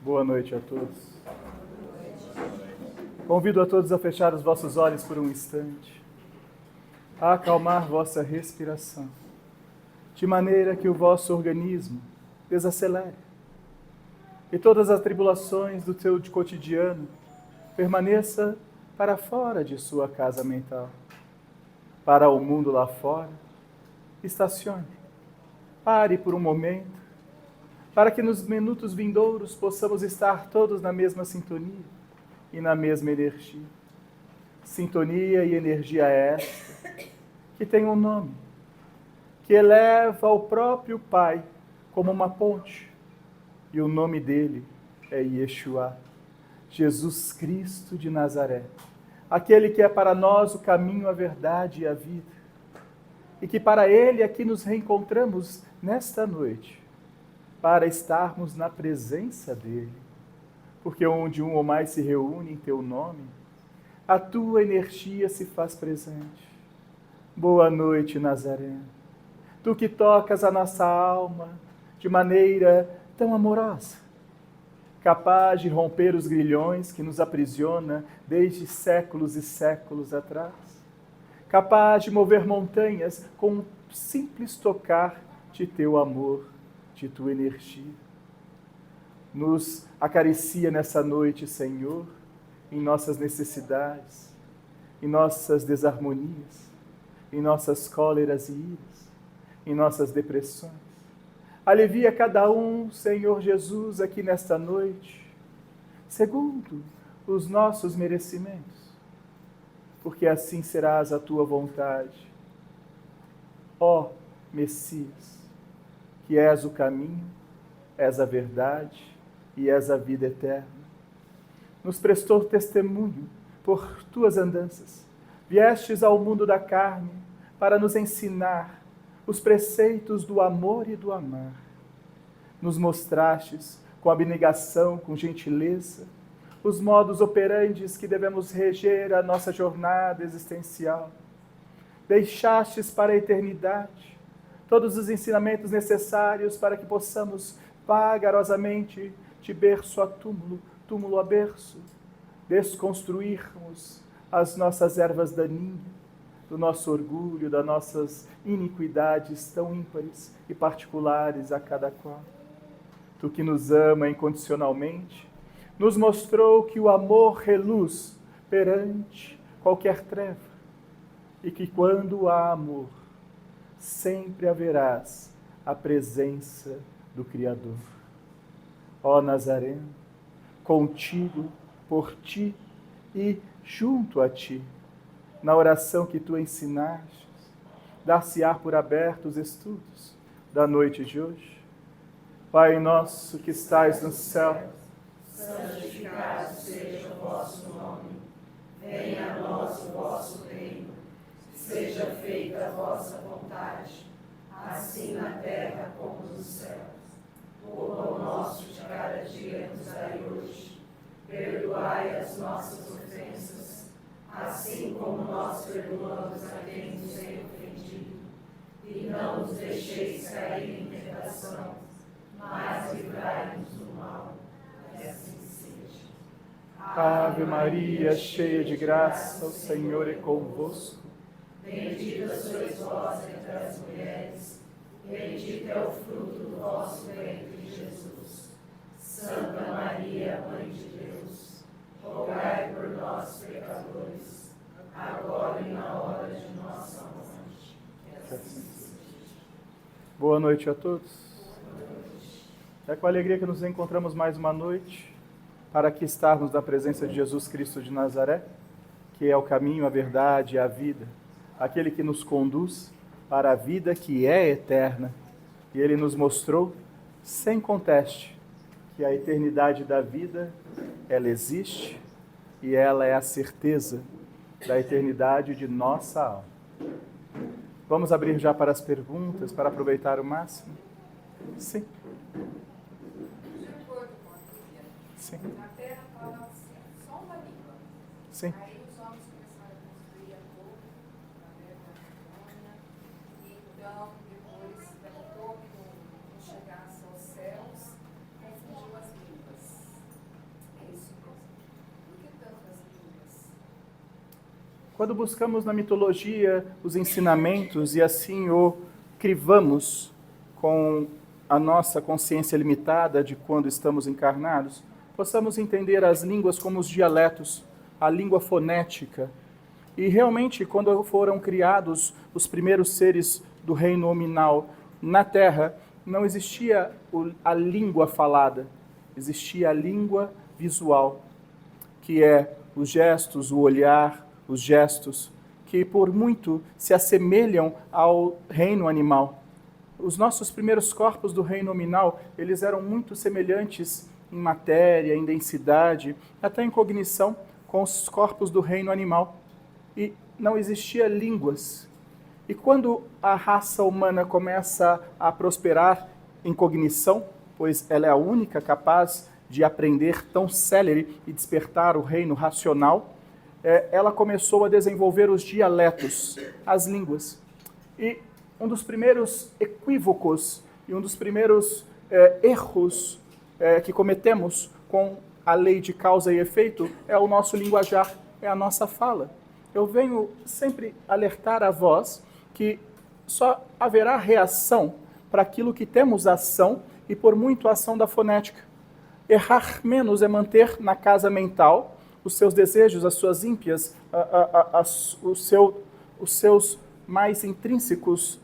Boa noite a todos. Convido a todos a fechar os vossos olhos por um instante, a acalmar vossa respiração, de maneira que o vosso organismo desacelere e todas as tribulações do teu cotidiano permaneça para fora de sua casa mental. Para o mundo lá fora, estacione, pare por um momento, para que nos minutos vindouros possamos estar todos na mesma sintonia e na mesma energia. Sintonia e energia esta, que tem um nome, que eleva ao próprio Pai como uma ponte, e o nome dele é Yeshua, Jesus Cristo de Nazaré, aquele que é para nós o caminho, a verdade e a vida, e que para ele aqui nos reencontramos nesta noite, para estarmos na presença dele, porque onde um ou mais se reúne em teu nome, a tua energia se faz presente. Boa noite, Nazareno. Tu que tocas a nossa alma de maneira tão amorosa, capaz de romper os grilhões que nos aprisiona desde séculos e séculos atrás, capaz de mover montanhas com um simples tocar de teu amor, de tua energia. Nos acaricia nessa noite, Senhor, em nossas necessidades, em nossas desarmonias, em nossas cóleras e iras, em nossas depressões. Alivia cada um, Senhor Jesus, aqui nesta noite, segundo os nossos merecimentos, porque assim serás a tua vontade. Ó Messias, que és o caminho, és a verdade e és a vida eterna. Nos prestou testemunho por tuas andanças. Viestes ao mundo da carne para nos ensinar os preceitos do amor e do amar. Nos mostrastes com abnegação, com gentileza, os modos operandes que devemos reger a nossa jornada existencial. Deixastes para a eternidade todos os ensinamentos necessários para que possamos vagarosamente, de berço a túmulo, túmulo a berço, desconstruirmos as nossas ervas daninhas, do nosso orgulho, das nossas iniquidades tão ímpares e particulares a cada qual. Tu que nos ama incondicionalmente, nos mostrou que o amor reluz perante qualquer treva e que quando há amor, sempre haverás a presença do Criador. Ó Nazareno, contigo, por ti e junto a ti, na oração que tu ensinaste, dar-se-á por abertos os estudos da noite de hoje. Pai nosso que estais no céu, santificado seja o vosso nome, venha a nós o vosso reino, seja feita a vossa vontade, assim na terra como nos céus. O pão nosso de cada dia nos dai hoje, perdoai as nossas ofensas, assim como nós perdoamos a quem nos tem ofendido, e não nos deixeis cair em tentação, mas livrai-nos do mal, que assim seja. Ave Maria, cheia de graça, o Senhor é convosco. Bendita sois vós entre as mulheres, bendito é o fruto do vosso ventre, Jesus. Santa Maria, Mãe de Deus, rogai por nós, pecadores, agora e na hora de nossa morte. Que assim seja. Boa noite a todos. É com alegria que nos encontramos mais uma noite para aqui estarmos na presença de Jesus Cristo de Nazaré, que é o caminho, a verdade e a vida, aquele que nos conduz para a vida que é eterna. E ele nos mostrou, sem conteste, que a eternidade da vida, ela existe e ela é a certeza da eternidade de nossa alma. Vamos abrir já para as perguntas, para aproveitar o máximo? Sim. Sim. Na terra fala só uma língua. Sim. Aí os homens começaram a construir a torre na terra da Babilônia, e então, depois da torre não chegasse aos céus, confundiu as línguas. Quando buscamos na mitologia os ensinamentos e assim o crivamos com a nossa consciência limitada de quando estamos encarnados, possamos entender as línguas como os dialetos, a língua fonética. E realmente, quando foram criados os primeiros seres do reino nominal na Terra, não existia a língua falada, existia a língua visual, que é os gestos, o olhar, os gestos, que por muito se assemelham ao reino animal. Os nossos primeiros corpos do reino nominal, eles eram muito semelhantes em matéria, em densidade, até em cognição, com os corpos do reino animal. E não existia línguas. E quando a raça humana começa a prosperar em cognição, pois ela é a única capaz de aprender tão célere e despertar o reino racional, ela começou a desenvolver os dialetos, as línguas. E um dos primeiros equívocos e um dos primeiros erros que cometemos com a lei de causa e efeito é o nosso linguajar, é a nossa fala. Eu venho sempre alertar a vós que só haverá reação para aquilo que temos ação e por muito ação da fonética. Errar menos é manter na casa mental os seus desejos, as suas ímpias, os seus mais intrínsecos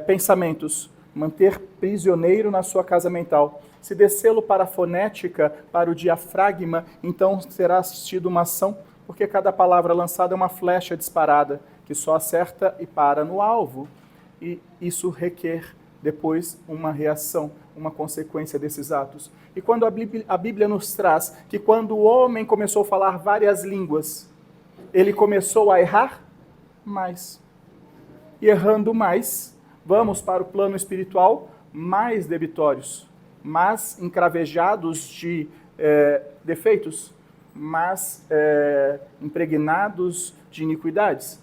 pensamentos. Manter prisioneiro na sua casa mental. Se descê-lo para a fonética, para o diafragma, então será assistida uma ação, porque cada palavra lançada é uma flecha disparada, que só acerta e para no alvo. E isso requer depois uma reação, uma consequência desses atos. E quando a Bíblia nos traz que quando o homem começou a falar várias línguas, ele começou a errar mais. E errando mais, vamos para o plano espiritual mais debitórios, mas encravejados de defeitos, mas impregnados de iniquidades.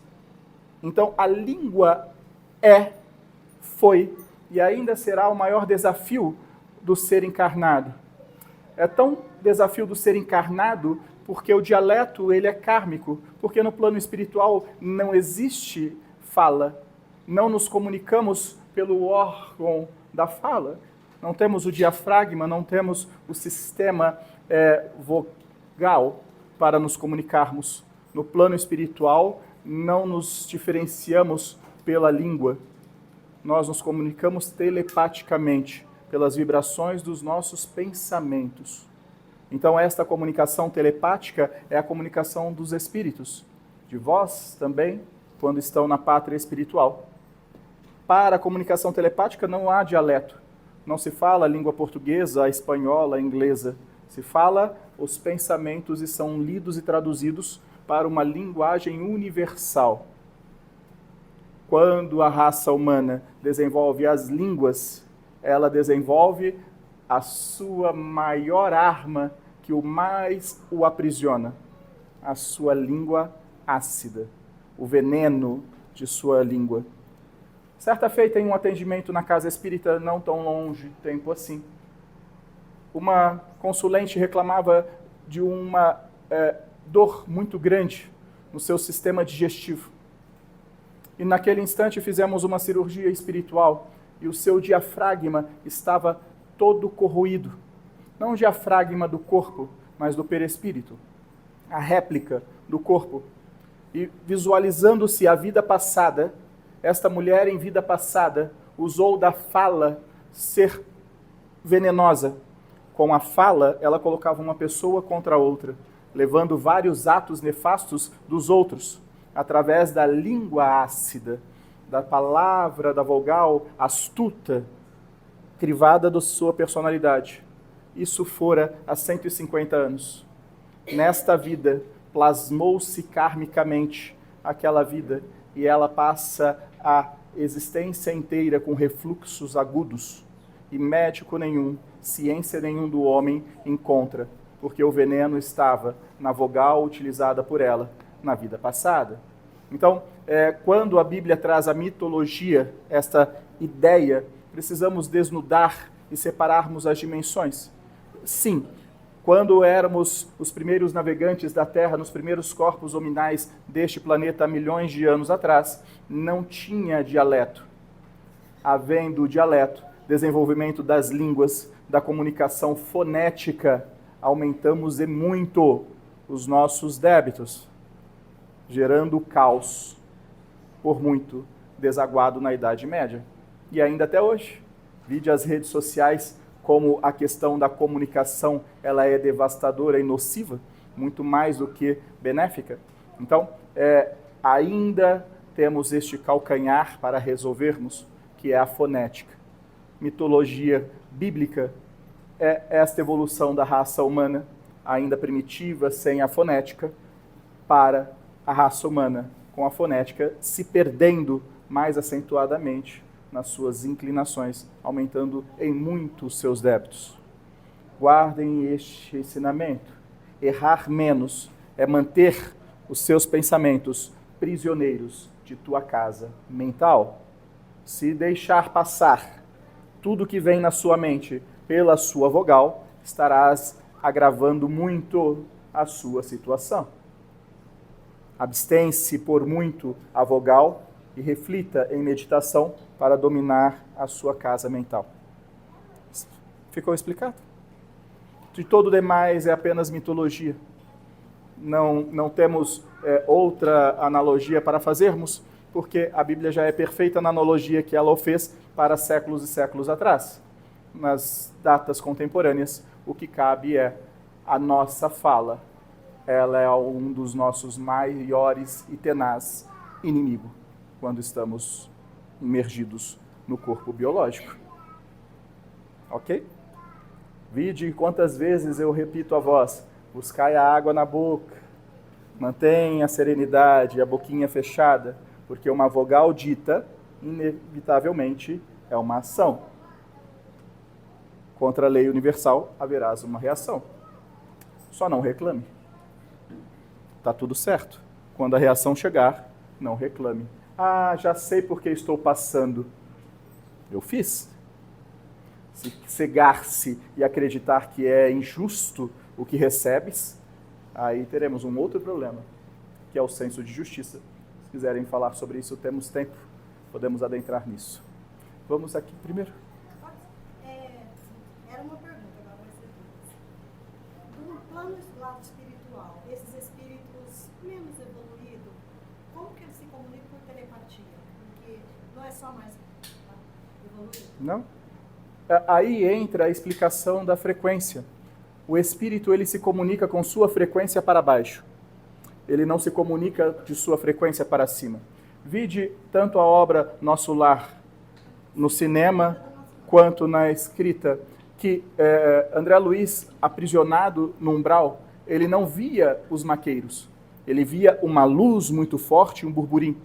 Então, a língua foi e ainda será o maior desafio do ser encarnado. É tão desafio do ser encarnado porque o dialeto ele é kármico, porque no plano espiritual não existe fala, não nos comunicamos pelo órgão da fala, não temos o diafragma, não temos o sistema vogal para nos comunicarmos. No plano espiritual, não nos diferenciamos pela língua. Nós nos comunicamos telepaticamente, pelas vibrações dos nossos pensamentos. Então, esta comunicação telepática é a comunicação dos espíritos, de vós também, quando estão na pátria espiritual. Para a comunicação telepática não há dialeto. Não se fala a língua portuguesa, a espanhola, a inglesa. Se fala os pensamentos e são lidos e traduzidos para uma linguagem universal. Quando a raça humana desenvolve as línguas, ela desenvolve a sua maior arma que o mais o aprisiona, a sua língua ácida, o veneno de sua língua. Certa feita, em um atendimento na casa espírita, não tão longe tempo assim, uma consulente reclamava de uma dor muito grande no seu sistema digestivo. E naquele instante fizemos uma cirurgia espiritual e o seu diafragma estava todo corroído. Não o diafragma do corpo, mas do perispírito. A réplica do corpo. E visualizando-se a vida passada, esta mulher em vida passada usou da fala ser venenosa. Com a fala, ela colocava uma pessoa contra a outra, levando vários atos nefastos dos outros, através da língua ácida, da palavra, da vogal astuta, crivada da sua personalidade. Isso fora há 150 anos. Nesta vida, plasmou-se karmicamente aquela vida e ela passa a existência inteira com refluxos agudos. E médico nenhum, ciência nenhum do homem encontra, porque o veneno estava na vogal utilizada por ela na vida passada. Então, quando a Bíblia traz a mitologia, esta ideia, precisamos desnudar e separarmos as dimensões. Sim, Quando éramos os primeiros navegantes da Terra, nos primeiros corpos hominais deste planeta há milhões de anos atrás, não tinha dialeto. Havendo dialeto, desenvolvimento das línguas, da comunicação fonética, aumentamos e muito os nossos débitos, gerando caos, por muito desaguado na Idade Média. E ainda até hoje, vide as redes sociais, como a questão da comunicação ela é devastadora e nociva, muito mais do que benéfica. Então, ainda temos este calcanhar para resolvermos, que é a fonética. Mitologia bíblica é esta evolução da raça humana, ainda primitiva, sem a fonética, para a raça humana, com a fonética, se perdendo mais acentuadamente nas suas inclinações, aumentando em muito os seus débitos. Guardem este ensinamento. Errar menos é manter os seus pensamentos prisioneiros de tua casa mental. Se deixar passar tudo que vem na sua mente pela sua vogal, estarás agravando muito a sua situação. Abstém-se por muito a vogal e reflita em meditação para dominar a sua casa mental. Ficou explicado? De todo o demais é apenas mitologia. Não temos outra analogia para fazermos, porque a Bíblia já é perfeita na analogia que ela o fez para séculos e séculos atrás. Nas datas contemporâneas, o que cabe é a nossa fala. Ela é um dos nossos maiores e tenaz inimigos quando estamos imergidos no corpo biológico. Ok? Vide quantas vezes eu repito a vós: buscai a água na boca, mantenha a serenidade e a boquinha fechada, porque uma vogal dita, inevitavelmente, é uma ação. Contra a lei universal, haverás uma reação. Só não reclame. Está tudo certo. Quando a reação chegar, não reclame. Ah, já sei por que estou passando. Eu fiz. Se cegar-se e acreditar que é injusto o que recebes, aí teremos um outro problema, que é o senso de justiça. Se quiserem falar sobre isso, temos tempo, podemos adentrar nisso. Vamos aqui primeiro. Era uma pergunta, agora vai ser duas. Do plano lado espiritual, esses espíritos menos evoluídos, como que eles se comunicam por telepatia? Porque não é só mais evoluído. Não? Aí entra a explicação da frequência. O espírito ele se comunica com sua frequência para baixo. Ele não se comunica de sua frequência para cima. Vide tanto a obra Nosso Lar, no cinema, quanto na escrita, que André Luiz, aprisionado no umbral, ele não via os maqueiros. Ele via uma luz muito forte, um burburinho,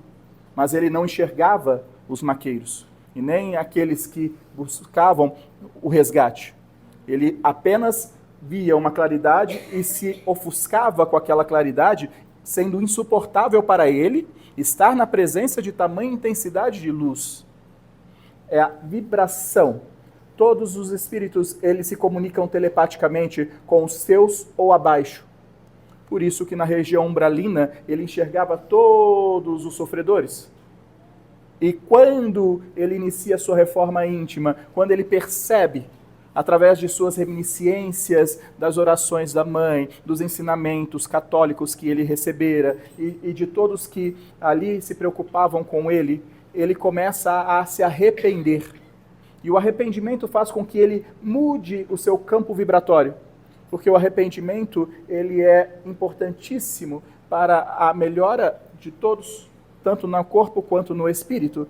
mas ele não enxergava os maqueiros, e nem aqueles que buscavam o resgate. Ele apenas via uma claridade e se ofuscava com aquela claridade, sendo insuportável para ele estar na presença de tamanha intensidade de luz. É a vibração. Todos os espíritos, eles se comunicam telepaticamente com os seus ou abaixo. Por isso que na região umbralina, ele enxergava todos os sofredores. E quando ele inicia sua reforma íntima, quando ele percebe, através de suas reminiscências das orações da mãe, dos ensinamentos católicos que ele recebera e de todos que ali se preocupavam com ele, ele começa a se arrepender. E o arrependimento faz com que ele mude o seu campo vibratório, porque o arrependimento ele é importantíssimo para a melhora de todos, tanto no corpo quanto no espírito.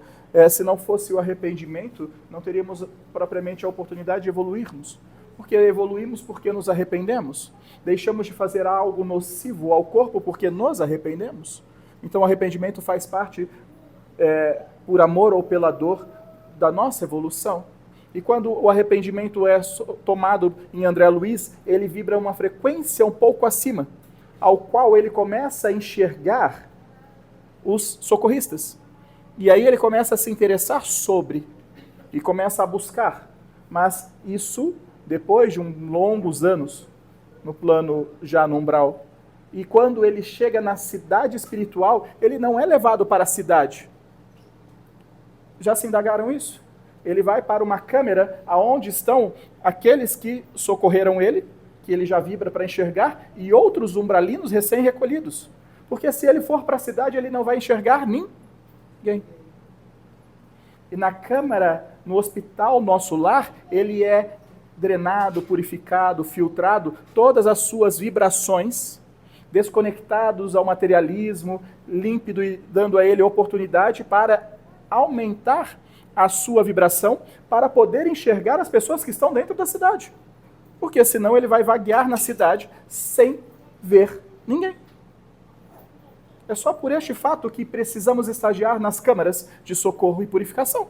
Se não fosse o arrependimento, não teríamos propriamente a oportunidade de evoluirmos. Porque evoluímos porque nos arrependemos. Deixamos de fazer algo nocivo ao corpo porque nos arrependemos. Então o arrependimento faz parte, por amor ou pela dor, da nossa evolução. E quando o arrependimento é tomado em André Luiz, ele vibra uma frequência um pouco acima, ao qual ele começa a enxergar os socorristas. E aí ele começa a se interessar sobre, e começa a buscar. Mas isso, depois de longos anos, no plano já no umbral. E quando ele chega na cidade espiritual, ele não é levado para a cidade. Já se indagaram isso? Ele vai para uma câmara onde estão aqueles que socorreram ele, que ele já vibra para enxergar, e outros umbralinos recém-recolhidos. Porque se ele for para a cidade, ele não vai enxergar ninguém. E na câmara, no hospital, nosso lar, ele é drenado, purificado, filtrado, todas as suas vibrações, desconectados ao materialismo, límpido e dando a ele oportunidade para aumentar a sua vibração, para poder enxergar as pessoas que estão dentro da cidade. Porque senão ele vai vaguear na cidade sem ver ninguém. É só por este fato que precisamos estagiar nas câmaras de socorro e purificação.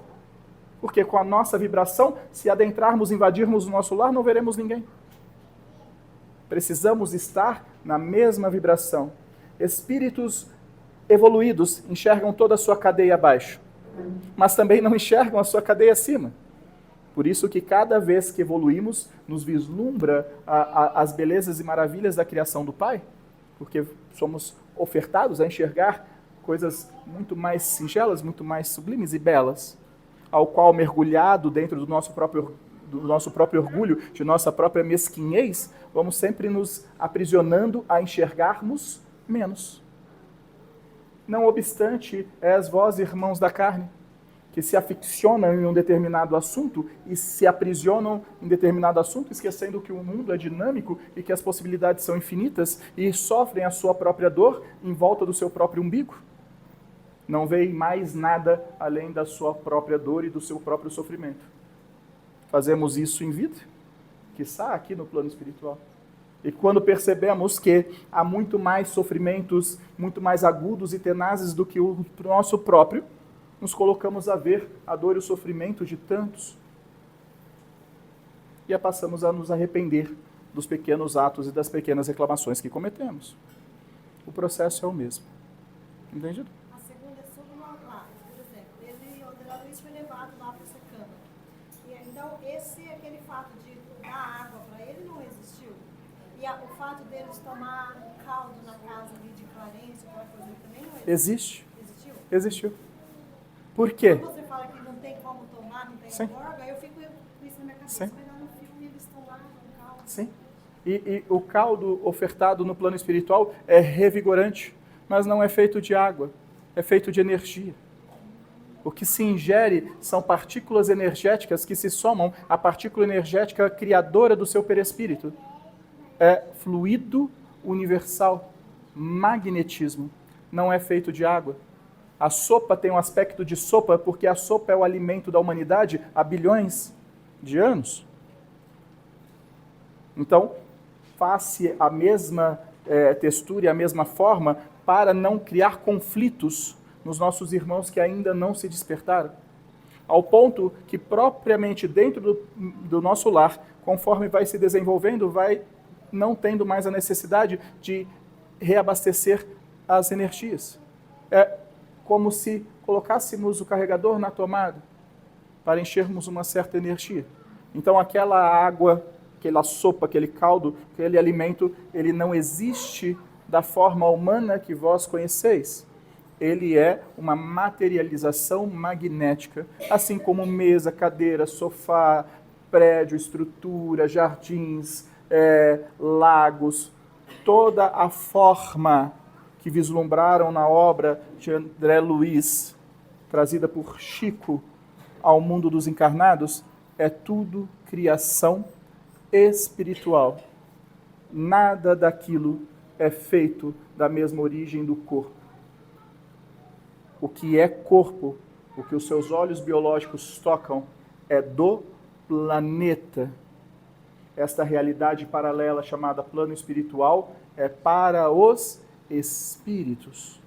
Porque com a nossa vibração, se adentrarmos, invadirmos o nosso lar, não veremos ninguém. Precisamos estar na mesma vibração. Espíritos evoluídos enxergam toda a sua cadeia abaixo, mas também não enxergam a sua cadeia acima. Por isso que cada vez que evoluímos, nos vislumbra as belezas e maravilhas da criação do Pai, porque somos ofertados a enxergar coisas muito mais singelas, muito mais sublimes e belas, ao qual, mergulhado dentro do nosso próprio orgulho, de nossa própria mesquinhez, vamos sempre nos aprisionando a enxergarmos menos. Não obstante, és vós, irmãos da carne, que se aficionam em um determinado assunto e se aprisionam em determinado assunto, esquecendo que o mundo é dinâmico e que as possibilidades são infinitas e sofrem a sua própria dor em volta do seu próprio umbigo. Não veem mais nada além da sua própria dor e do seu próprio sofrimento. Fazemos isso em vida, quiçá aqui no plano espiritual. E quando percebemos que há muito mais sofrimentos, muito mais agudos e tenazes do que o nosso próprio, nos colocamos a ver a dor e o sofrimento de tantos. E passamos a nos arrepender dos pequenos atos e das pequenas reclamações que cometemos. O processo é o mesmo. Entendido? A segunda é sobre uma lá, por exemplo, o André Luiz foi levado lá para essa câmara. E então, aquele fato de dar água para ele não existiu. E o fato deles tomar caldo na casa ali de Clarence, aquela coisa também não existe. Existiu? Existiu. Por quê? Quando você fala que não tem como tomar, não tem órgão, aí eu fico com isso na minha cabeça, vai lá no filme eles tomaram um caldo. Sim. E o caldo ofertado no plano espiritual é revigorante, mas não é feito de água, é feito de energia. O que se ingere são partículas energéticas que se somam à partícula energética criadora do seu perispírito. É fluido universal, magnetismo, não é feito de água. A sopa tem um aspecto de sopa porque a sopa é o alimento da humanidade há bilhões de anos. Então, faça a mesma textura e a mesma forma para não criar conflitos nos nossos irmãos que ainda não se despertaram. Ao ponto que propriamente dentro do nosso lar, conforme vai se desenvolvendo, vai não tendo mais a necessidade de reabastecer as energias. É como se colocássemos o carregador na tomada para enchermos uma certa energia. Então aquela água, aquela sopa, aquele caldo, aquele alimento, ele não existe da forma humana que vós conheceis. Ele é uma materialização magnética, assim como mesa, cadeira, sofá, prédio, estrutura, jardins, lagos, toda a forma que vislumbraram na obra de André Luiz, trazida por Chico ao mundo dos encarnados, é tudo criação espiritual. Nada daquilo é feito da mesma origem do corpo. O que é corpo, o que os seus olhos biológicos tocam, é do planeta. Esta realidade paralela chamada plano espiritual é para os espíritos.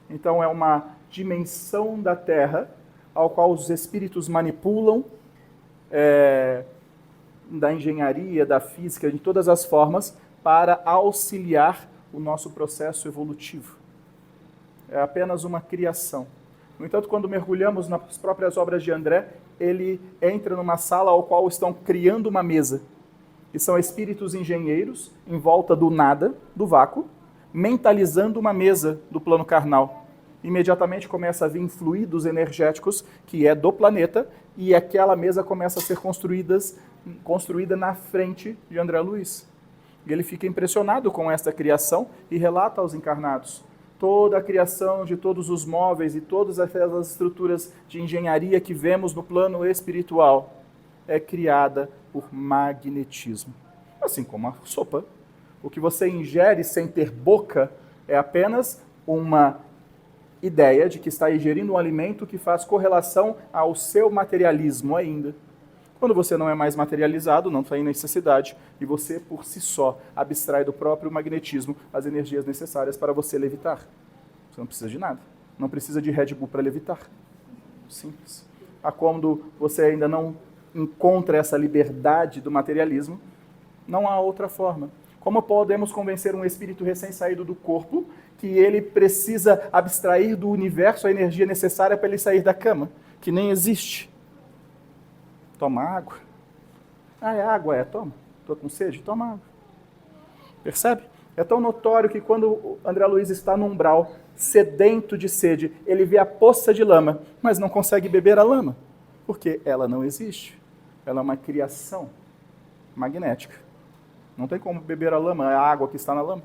Então é uma dimensão da Terra ao qual os espíritos manipulam da engenharia, da física, de todas as formas, para auxiliar o nosso processo evolutivo. É apenas uma criação. No entanto, quando mergulhamos nas próprias obras de André, ele entra numa sala ao qual estão criando uma mesa. que são espíritos engenheiros em volta do nada, do vácuo, mentalizando uma mesa do plano carnal. Imediatamente começa a vir fluidos energéticos, que é do planeta, e aquela mesa começa a ser construída na frente de André Luiz. E ele fica impressionado com esta criação e relata aos encarnados. Toda a criação de todos os móveis e todas aquelas estruturas de engenharia que vemos no plano espiritual é criada por magnetismo. Assim como a sopa. O que você ingere sem ter boca é apenas uma ideia de que está ingerindo um alimento que faz correlação ao seu materialismo ainda. Quando você não é mais materializado, não tem necessidade, e você, por si só, abstrai do próprio magnetismo as energias necessárias para você levitar. Você não precisa de nada. Não precisa de Red Bull para levitar. Simples. Quando você ainda não encontra essa liberdade do materialismo, não há outra forma. Como podemos convencer um espírito recém-saído do corpo que ele precisa abstrair do universo a energia necessária para ele sair da cama, que nem existe? Toma água. É água, toma. Estou com sede? Toma água. Percebe? É tão notório que quando André Luiz está no umbral, sedento de sede, ele vê a poça de lama, mas não consegue beber a lama, porque ela não existe. Ela é uma criação magnética. Não tem como beber a lama, é a água que está na lama.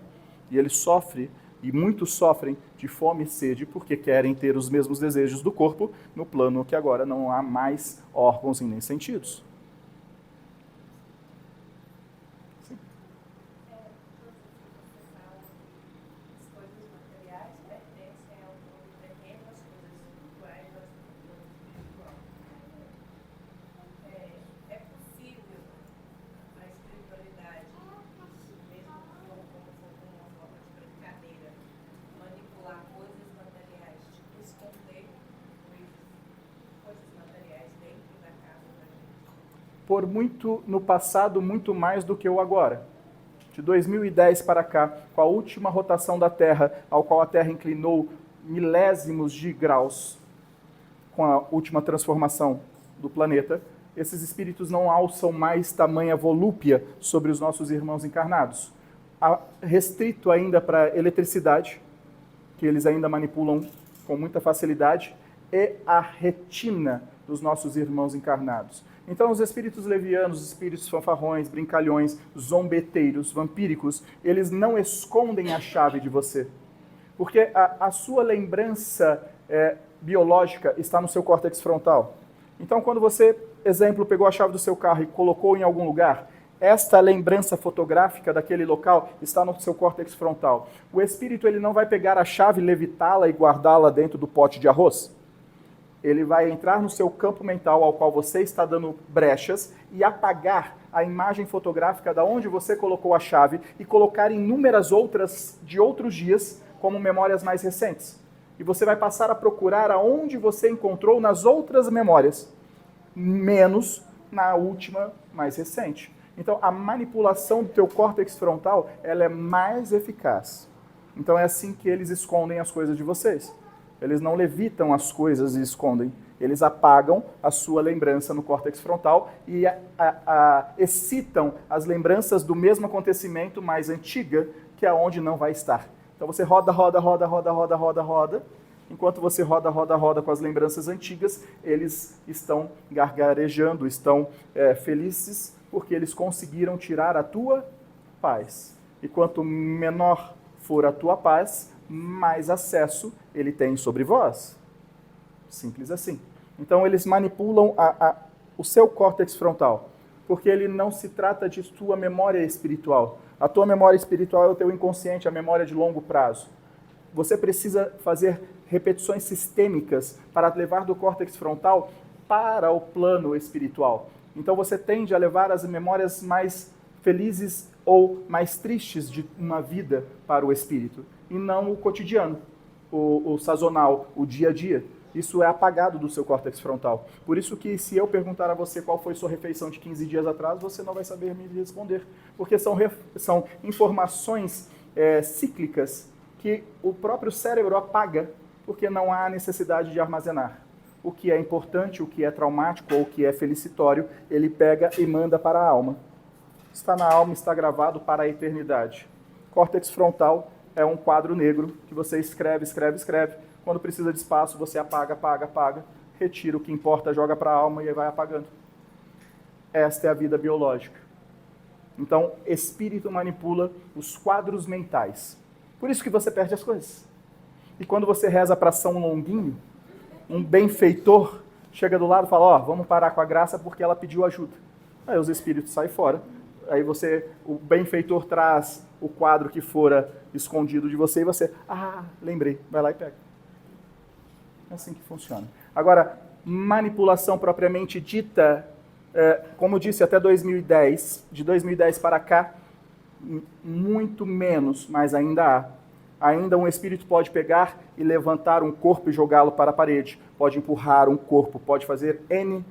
E ele sofre, e muitos sofrem de fome e sede, porque querem ter os mesmos desejos do corpo no plano que agora não há mais órgãos e nem sentidos. Sim. As coisas materiais pertencem ao mundo terreno, as coisas espirituais ao mundo espiritual. É possível a espiritualidade, mesmo como uma forma de brincadeira, manipular coisas materiais, tipo esconder coisas materiais dentro da casa da gente? Por muito no passado, muito mais do que o agora. De 2010 para cá, com a última rotação da Terra, ao qual a Terra inclinou milésimos de graus, com a última transformação do planeta, esses espíritos não alçam mais tamanha volúpia sobre os nossos irmãos encarnados. Restrito ainda para eletricidade, que eles ainda manipulam com muita facilidade, e a retina dos nossos irmãos encarnados. Então, os espíritos levianos, os espíritos fanfarrões, brincalhões, zombeteiros, vampíricos, eles não escondem a chave de você. Porque a sua lembrança biológica está no seu córtex frontal. Então, quando você, exemplo, pegou a chave do seu carro e colocou em algum lugar, esta lembrança fotográfica daquele local está no seu córtex frontal. O espírito ele não vai pegar a chave, levitá-la e guardá-la dentro do pote de arroz. Ele vai entrar no seu campo mental ao qual você está dando brechas e apagar a imagem fotográfica da onde você colocou a chave e colocar inúmeras outras de outros dias como memórias mais recentes. E você vai passar a procurar aonde você encontrou nas outras memórias, menos na última mais recente. Então, a manipulação do teu córtex frontal, ela é mais eficaz. Então, é assim que eles escondem as coisas de vocês. Eles não levitam as coisas e escondem. Eles apagam a sua lembrança no córtex frontal e excitam as lembranças do mesmo acontecimento mais antiga, que é onde não vai estar. Então você roda. Enquanto você roda com as lembranças antigas, eles estão gargarejando, estão felizes, porque eles conseguiram tirar a tua paz. E quanto menor for a tua paz, mais acesso ele tem sobre vós. Simples assim. Então eles manipulam o seu córtex frontal, porque ele não se trata de tua memória espiritual. A tua memória espiritual é o teu inconsciente, a memória de longo prazo. Você precisa fazer repetições sistêmicas para levar do córtex frontal para o plano espiritual. Então você tende a levar as memórias mais felizes ou mais tristes de uma vida para o espírito, e não o cotidiano, o sazonal, o dia a dia. Isso é apagado do seu córtex frontal. Por isso que se eu perguntar a você qual foi sua refeição de 15 dias atrás, você não vai saber me responder. Porque são informações cíclicas que o próprio cérebro apaga, porque não há necessidade de armazenar. O que é importante, o que é traumático ou o que é felicitório, ele pega e manda para a alma. está na alma, está gravado para a eternidade. Córtex frontal é um quadro negro que você escreve. Quando precisa de espaço, você apaga, retira o que importa, joga para a alma e aí vai apagando. Esta é a vida biológica. Então, espírito manipula os quadros mentais. Por isso que você perde as coisas. E quando você reza para São Longuinho, um benfeitor chega do lado e fala, vamos parar com a graça porque ela pediu ajuda. Aí os espíritos saem fora. Aí o benfeitor traz o quadro que fora escondido de você e você, lembrei, vai lá e pega. É assim que funciona. Agora, manipulação propriamente dita, como eu disse, até 2010, de 2010 para cá, muito menos, mas ainda há. Ainda um espírito pode pegar e levantar um corpo e jogá-lo para a parede, pode empurrar um corpo, pode fazer N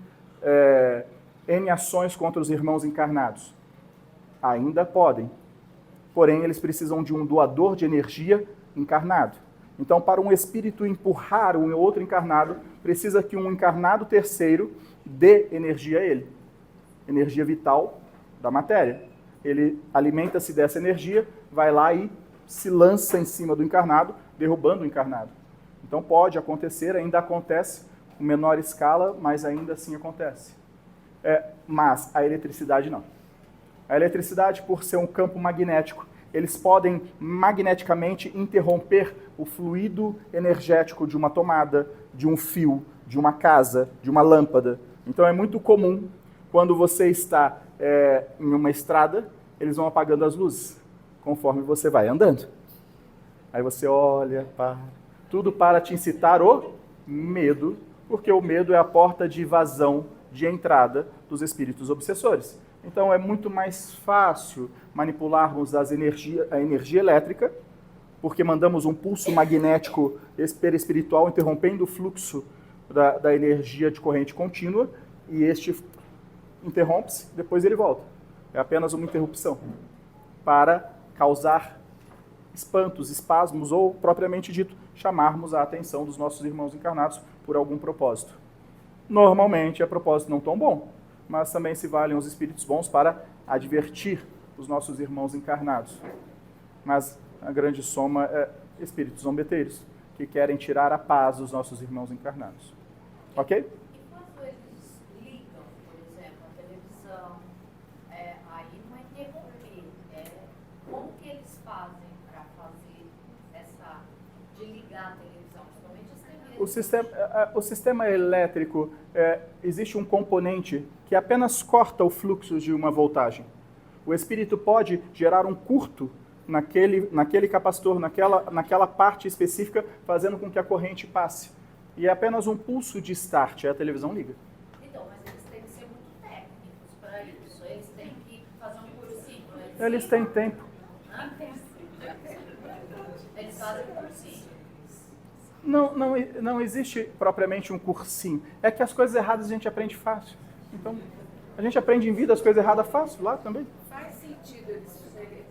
ações contra os irmãos encarnados. Ainda podem. Porém, eles precisam de um doador de energia encarnado. Então, para um espírito empurrar um outro encarnado, precisa que um encarnado terceiro dê energia a ele. Energia vital da matéria. Ele alimenta-se dessa energia, vai lá e se lança em cima do encarnado, derrubando o encarnado. Então pode acontecer, ainda acontece, com menor escala, mas ainda assim acontece. Mas a eletricidade não. A eletricidade, por ser um campo magnético, eles podem magneticamente interromper o fluido energético de uma tomada, de um fio, de uma casa, de uma lâmpada. Então é muito comum, quando você está em uma estrada, eles vão apagando as luzes, conforme você vai andando. Aí você olha, tudo para te incitar o medo, porque o medo é a porta de vazão, de entrada dos espíritos obsessores. Então é muito mais fácil manipularmos a energia elétrica, porque mandamos um pulso magnético perispiritual interrompendo o fluxo da energia de corrente contínua, e este interrompe-se, depois ele volta. É apenas uma interrupção para causar espantos, espasmos ou, propriamente dito, chamarmos a atenção dos nossos irmãos encarnados por algum propósito. Normalmente é propósito não tão bom, mas também se valem os espíritos bons para advertir os nossos irmãos encarnados. Mas a grande soma é espíritos zombeteiros, que querem tirar a paz dos nossos irmãos encarnados. Ok? E quando eles ligam, por exemplo, a televisão, aí não é interromper, como que eles fazem para fazer de ligar a televisão? Principalmente O sistema elétrico, existe um componente que apenas corta o fluxo de uma voltagem. O espírito pode gerar um curto naquele capacitor, naquela parte específica, fazendo com que a corrente passe. E é apenas um pulso de start, a televisão liga. Então, mas eles têm que ser muito técnicos para isso. Eles têm que fazer um cursinho. Eles têm tempo. Eles fazem um cursinho. Não existe propriamente um cursinho. É que as coisas erradas a gente aprende fácil. Então, a gente aprende em vida as coisas erradas fácil, lá também. Faz sentido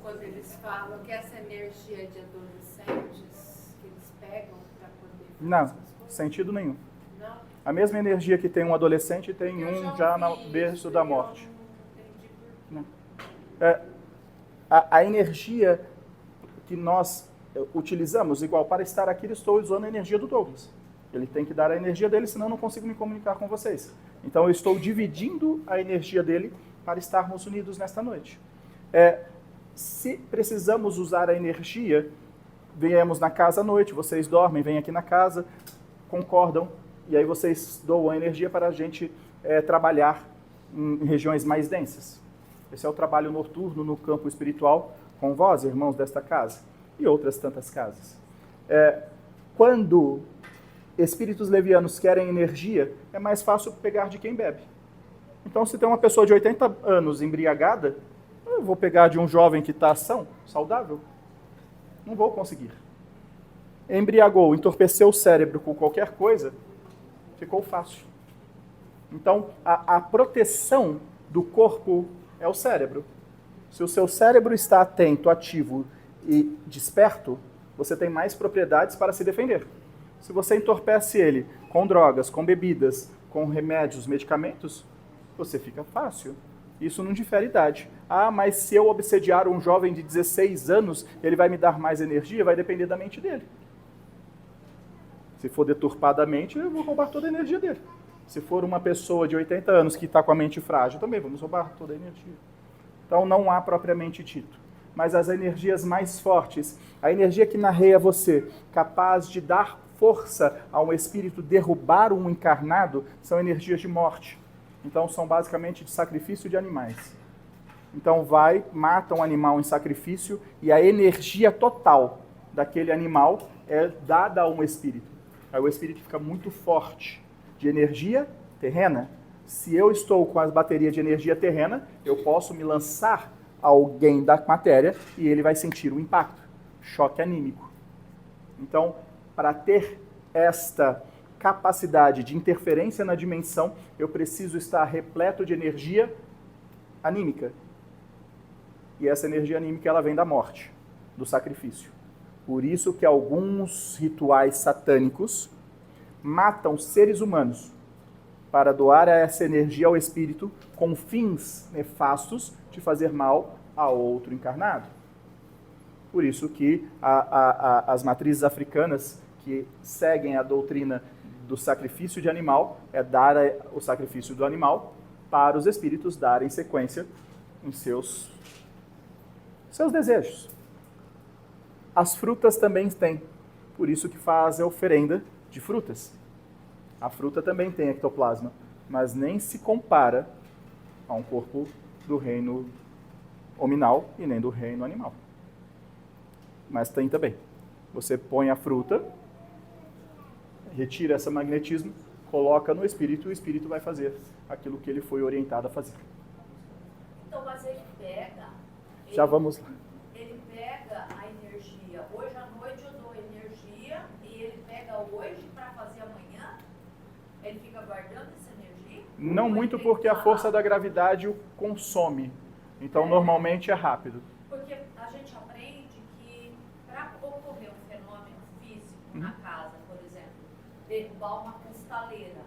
quando eles falam que essa energia de adolescentes que eles pegam para poder fazer Não, essas coisas? Sentido nenhum. Não? A mesma energia que tem um adolescente tem um já no berço da morte. Eu não entendi por quê. A energia que nós utilizamos, igual para estar aqui, eu estou usando a energia do Douglas. Ele tem que dar a energia dele, senão eu não consigo me comunicar com vocês. Então eu estou dividindo a energia dele para estarmos unidos nesta noite. Se precisamos usar a energia, viemos na casa à noite, vocês dormem, vêm aqui na casa, concordam, e aí vocês doam a energia para a gente trabalhar em regiões mais densas. Esse é o trabalho noturno no campo espiritual com vós, irmãos desta casa, e outras tantas casas. Quando espíritos levianos querem energia, é mais fácil pegar de quem bebe. Então, se tem uma pessoa de 80 anos embriagada, eu vou pegar de um jovem que está são, saudável? Não vou conseguir. Embriagou, entorpeceu o cérebro com qualquer coisa, ficou fácil. Então, a proteção do corpo é o cérebro. Se o seu cérebro está atento, ativo e desperto, você tem mais propriedades para se defender. Se você entorpece ele com drogas, com bebidas, com remédios, medicamentos, você fica fácil. Isso não difere idade. Ah, mas se eu obsediar um jovem de 16 anos, ele vai me dar mais energia? Vai depender da mente dele. Se for deturpadamente, eu vou roubar toda a energia dele. Se for uma pessoa de 80 anos que está com a mente frágil, também vamos roubar toda a energia. Então não há propriamente dito. Mas as energias mais fortes, a energia que narreia você, capaz de dar força a um espírito derrubar um encarnado, são energias de morte. Então são basicamente de sacrifício de animais. Então mata um animal em sacrifício e a energia total daquele animal é dada a um espírito. Aí o espírito fica muito forte de energia terrena. Se eu estou com as baterias de energia terrena, eu posso me lançar a alguém da matéria e ele vai sentir o impacto, choque anímico. Então, para ter esta capacidade de interferência na dimensão, eu preciso estar repleto de energia anímica. E essa energia anímica ela vem da morte, do sacrifício. Por isso que alguns rituais satânicos matam seres humanos para doar essa energia ao espírito com fins nefastos de fazer mal a outro encarnado. Por isso que as matrizes africanas que seguem a doutrina do sacrifício de animal é dar o sacrifício do animal para os espíritos darem sequência em seus desejos. As frutas também têm, por isso que faz a oferenda de frutas. A fruta também tem ectoplasma, mas nem se compara a um corpo do reino hominal e nem do reino animal. Mas tem também. Você põe a fruta, retira esse magnetismo, coloca no espírito e o espírito vai fazer aquilo que ele foi orientado a fazer. Então, mas ele pega... Já vamos lá. Ele pega a energia. Hoje à noite eu dou energia e ele pega hoje para fazer amanhã? Ele fica guardando essa energia? Não muito, porque a força da gravidade o consome. Então, normalmente é rápido. Porque a gente aprende que para ocorrer um fenômeno físico na casa, por exemplo, derrubar uma cristaleira,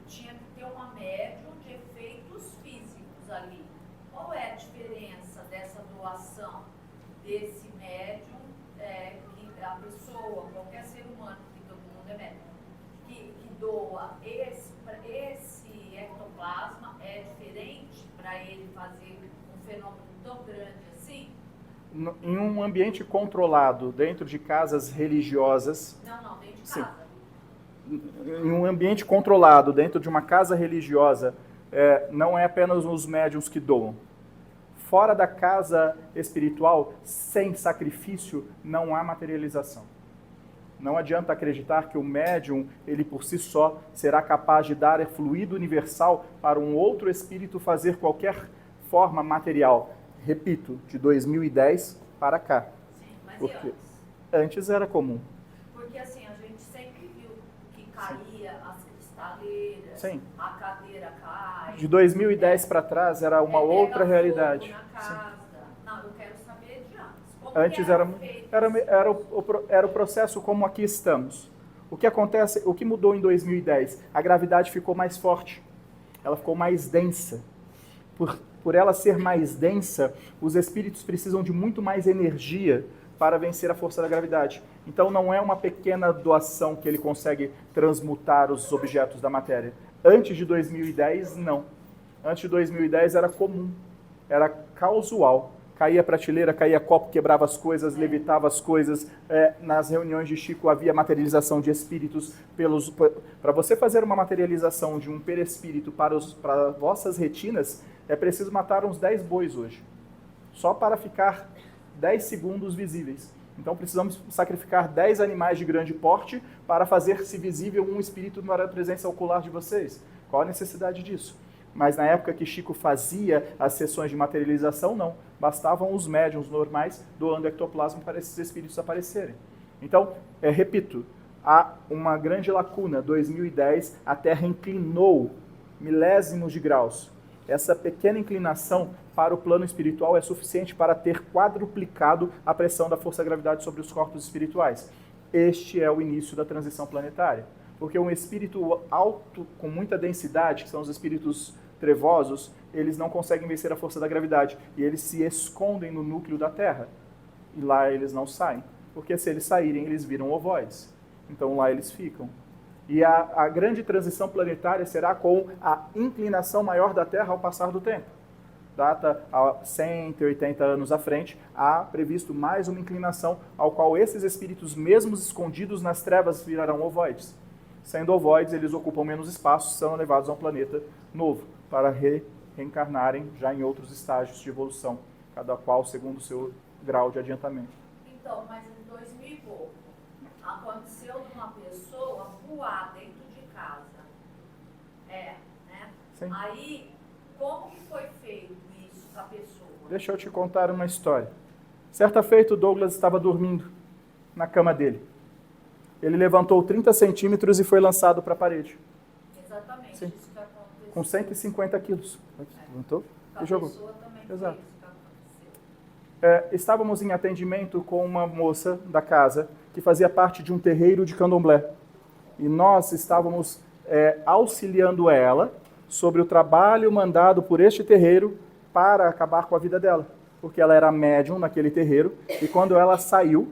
tinha que ter uma médium de efeitos físicos ali. Qual é a diferença dessa doação desse médium, que a pessoa, qualquer ser humano, que todo mundo é médium, que doa esse ectoplasma, é diferente para ele fazer um fenômeno tão grande assim? Em um ambiente controlado, dentro de casas religiosas... Não, dentro de sim. casa. Em um ambiente controlado, dentro de uma casa religiosa, não é apenas os médiuns que doam. Fora da casa espiritual, sem sacrifício, não há materialização. Não adianta acreditar que o médium, ele por si só, será capaz de dar fluido universal para um outro espírito fazer qualquer forma material. Repito, de 2010 para cá. Sim, mas Porque e antes? antes era comum. Porque assim, a gente sempre viu que caía as cristaleiras, Sim. a cadeira cai. De 2010 para trás era uma pega outra fogo realidade. na Sim. casa. Não, eu quero saber de antes. Como Antes que era feito o processo como aqui estamos. O que acontece, o que mudou em 2010? A gravidade ficou mais forte, ela ficou mais densa. Por ela ser mais densa, os espíritos precisam de muito mais energia para vencer a força da gravidade. Então não é uma pequena doação que ele consegue transmutar os objetos da matéria. Antes de 2010, não. Antes de 2010 era comum, era casual. Caía prateleira, caía copo, quebrava as coisas, levitava as coisas. Nas reuniões de Chico havia materialização de espíritos. Para você fazer uma materialização de um perispírito para vossas retinas, é preciso matar uns 10 bois hoje. Só para ficar 10 segundos visíveis. Então precisamos sacrificar 10 animais de grande porte para fazer-se visível um espírito na presença ocular de vocês. Qual a necessidade disso? Mas na época que Chico fazia as sessões de materialização, não. Bastavam os médiuns normais doando ectoplasma para esses espíritos aparecerem. Então, repito, há uma grande lacuna. 2010, a Terra inclinou milésimos de graus. Essa pequena inclinação para o plano espiritual é suficiente para ter quadruplicado a pressão da força-gravidade sobre os corpos espirituais. Este é o início da transição planetária. Porque um espírito alto, com muita densidade, que são os espíritos trevosos, eles não conseguem vencer a força da gravidade e eles se escondem no núcleo da Terra. E lá eles não saem, porque se eles saírem, eles viram ovoides. Então lá eles ficam. E a grande transição planetária será com a inclinação maior da Terra ao passar do tempo. Data a 180 anos à frente, há previsto mais uma inclinação ao qual esses espíritos, mesmos escondidos nas trevas, virarão ovoides. Sendo ovoides, eles ocupam menos espaço, são levados a um planeta novo, para reencarnarem já em outros estágios de evolução, cada qual segundo o seu grau de adiantamento. Então, mas em 2000 e pouco, aconteceu de uma pessoa voar dentro de casa. Né? Sim. Aí, como que foi feito isso com a pessoa? Deixa eu te contar uma história. Certa feita, o Douglas estava dormindo na cama dele. Ele levantou 30 centímetros e foi lançado para a parede. Exatamente, Sim. isso que aconteceu. Com 150 quilos. Levantou Com a e jogou. pessoa também Exato. foi isso que aconteceu. Estávamos em atendimento com uma moça da casa que fazia parte de um terreiro de candomblé. E nós estávamos auxiliando ela sobre o trabalho mandado por este terreiro para acabar com a vida dela. Porque ela era médium naquele terreiro e quando ela saiu,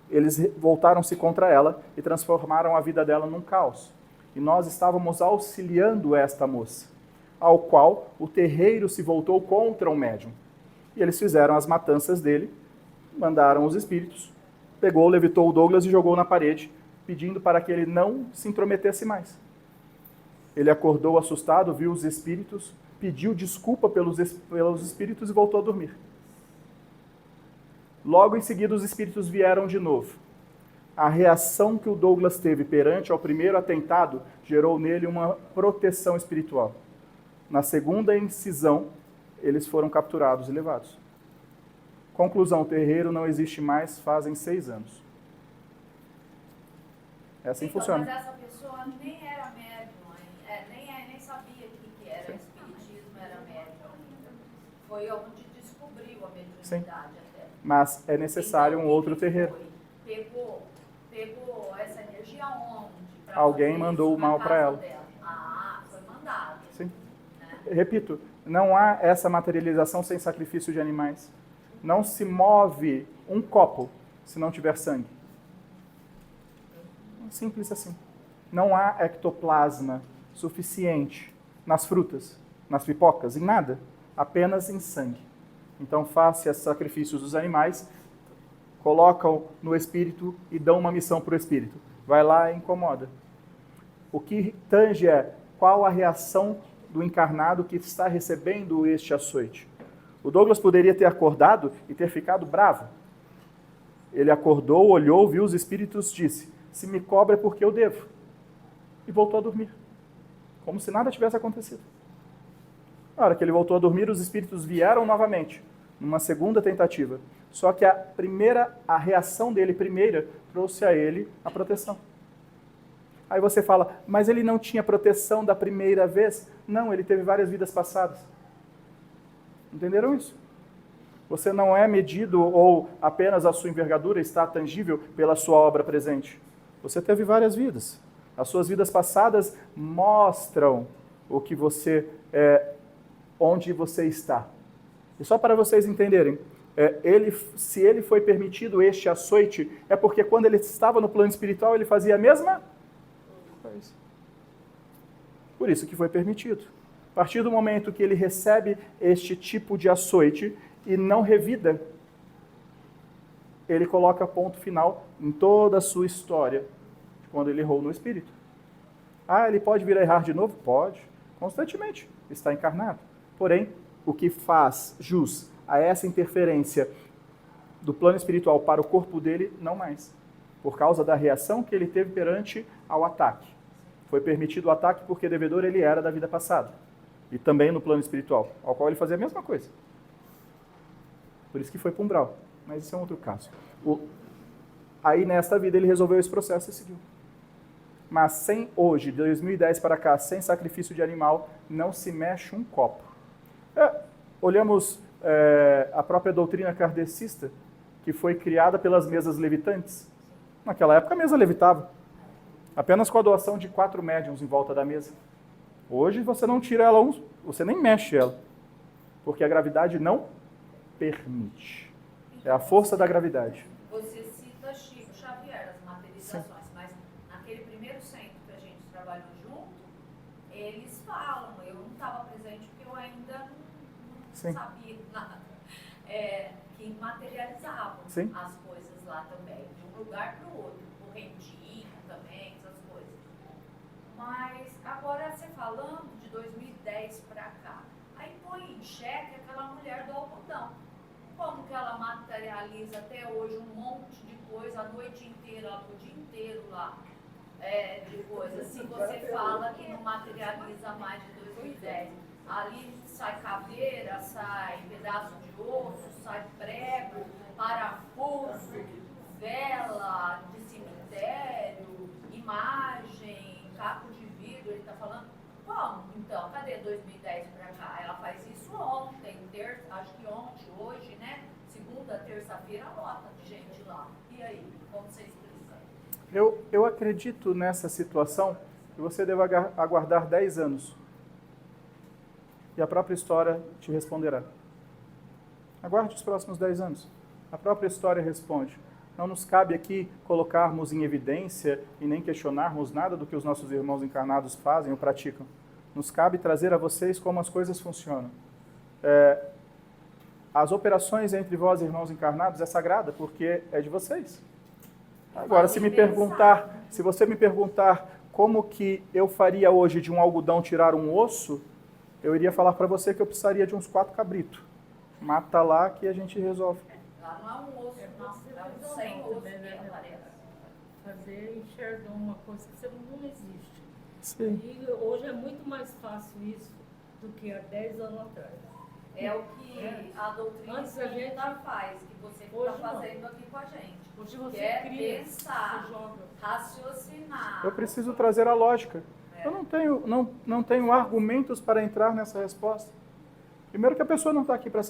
eles voltaram-se contra ela e transformaram a vida dela num caos. E nós estávamos auxiliando esta moça, ao qual o terreiro se voltou contra o médium. E eles fizeram as matanças dele, mandaram os espíritos, pegou, levitou o Douglas e jogou na parede, pedindo para que ele não se intrometesse mais. Ele acordou assustado, viu os espíritos, pediu desculpa pelos espíritos e voltou a dormir. Logo em seguida, os espíritos vieram de novo. A reação que o Douglas teve perante ao primeiro atentado gerou nele uma proteção espiritual. Na segunda incisão, eles foram capturados e levados. Conclusão, o terreiro não existe mais fazem 6 anos. É assim que funciona. Mas essa pessoa nem era médium, nem sabia o que era espiritismo, era médium. Foi onde descobriu a mediunidade até. Mas é necessário um outro terreiro. Pegou essa energia onde? Alguém mandou o mal para ela. Foi mandado. Sim. Né? Repito, não há essa materialização sem sacrifício de animais. Não se move um copo se não tiver sangue. Simples assim. Não há ectoplasma suficiente nas frutas, nas pipocas, em nada. Apenas em sangue. Então faça esses sacrifícios dos animais, colocam no espírito e dão uma missão para o espírito. Vai lá e incomoda. O que tange é qual a reação do encarnado que está recebendo este açoite. O Douglas poderia ter acordado e ter ficado bravo. Ele acordou, olhou, viu os espíritos, disse: se me cobra é porque eu devo. E voltou a dormir. Como se nada tivesse acontecido. Na hora que ele voltou a dormir, os espíritos vieram novamente, numa segunda tentativa. Só que a reação dele primeira trouxe a ele a proteção. Aí você fala, mas ele não tinha proteção da primeira vez? Não, ele teve várias vidas passadas. Entenderam isso? Você não é medido ou apenas a sua envergadura está tangível pela sua obra presente. Você teve várias vidas. As suas vidas passadas mostram o que você onde você está. E só para vocês entenderem, se ele foi permitido este açoite, é porque quando ele estava no plano espiritual, ele fazia a mesma coisa. Por isso que foi permitido. A partir do momento que ele recebe este tipo de açoite e não revida, ele coloca ponto final em toda a sua história, quando ele errou no espírito. Ele pode vir a errar de novo? Pode, constantemente, está encarnado. Porém, o que faz jus a essa interferência do plano espiritual para o corpo dele, não mais. Por causa da reação que ele teve perante ao ataque. Foi permitido o ataque porque devedor ele era da vida passada. E também no plano espiritual, ao qual ele fazia a mesma coisa. Por isso que foi para o umbral. Mas isso é um outro caso. Aí, nesta vida, ele resolveu esse processo e seguiu. Mas sem hoje, de 2010 para cá, sem sacrifício de animal, não se mexe um copo. Olhamos a própria doutrina kardecista, que foi criada pelas mesas levitantes. Naquela época a mesa levitava. Apenas com a doação de 4 médiuns em volta da mesa. Hoje você não tira ela você nem mexe ela, porque a gravidade não permite. É a força da gravidade. Você cita Chico Xavier, as materializações, mas naquele primeiro centro que a gente trabalhou junto, eles falam, eu não estava presente porque eu ainda não sabia nada, que materializavam as coisas lá também, de um lugar para o outro, correntinho também, essas coisas. Mas agora você falando de 2010 para cá, aí põe em xeque aquela mulher do algodão. Como que ela materializa até hoje um monte de coisa, a noite inteira, o dia inteiro lá, de coisa. Se você fala que não materializa mais de 2010, ali sai caveira, sai pedaço de osso, sai prego, parafuso, vela de cemitério, imagem, caco de vidro, ele está falando. Como? Então, cadê 2010 para cá? Ela faz isso ontem, acho que ontem, hoje, né? Segunda, terça-feira, lota de gente lá. E aí, como você explica? Eu acredito nessa situação que você deve aguardar 10 anos. E a própria história te responderá. Aguarde os próximos 10 anos. A própria história responde. Não nos cabe aqui colocarmos em evidência e nem questionarmos nada do que os nossos irmãos encarnados fazem ou praticam. Nos cabe trazer a vocês como as coisas funcionam. As operações entre vós, irmãos encarnados, é sagrada porque é de vocês. Agora, se você me perguntar como que eu faria hoje de um algodão tirar um osso, eu iria falar para você que eu precisaria de uns 4 cabritos. Mata lá que a gente resolve. Lá não é um osso, não. É um sem osso que aparece. Fazer enxergar uma coisa que não existe. Sim. E hoje é muito mais fácil isso do que há 10 anos atrás. É o que a doutrina espírita faz, que você está fazendo aqui com a gente. Hoje você cria, pensar, raciocinar. Eu preciso trazer a lógica. Eu não tenho argumentos para entrar nessa resposta. Primeiro que a pessoa não está aqui para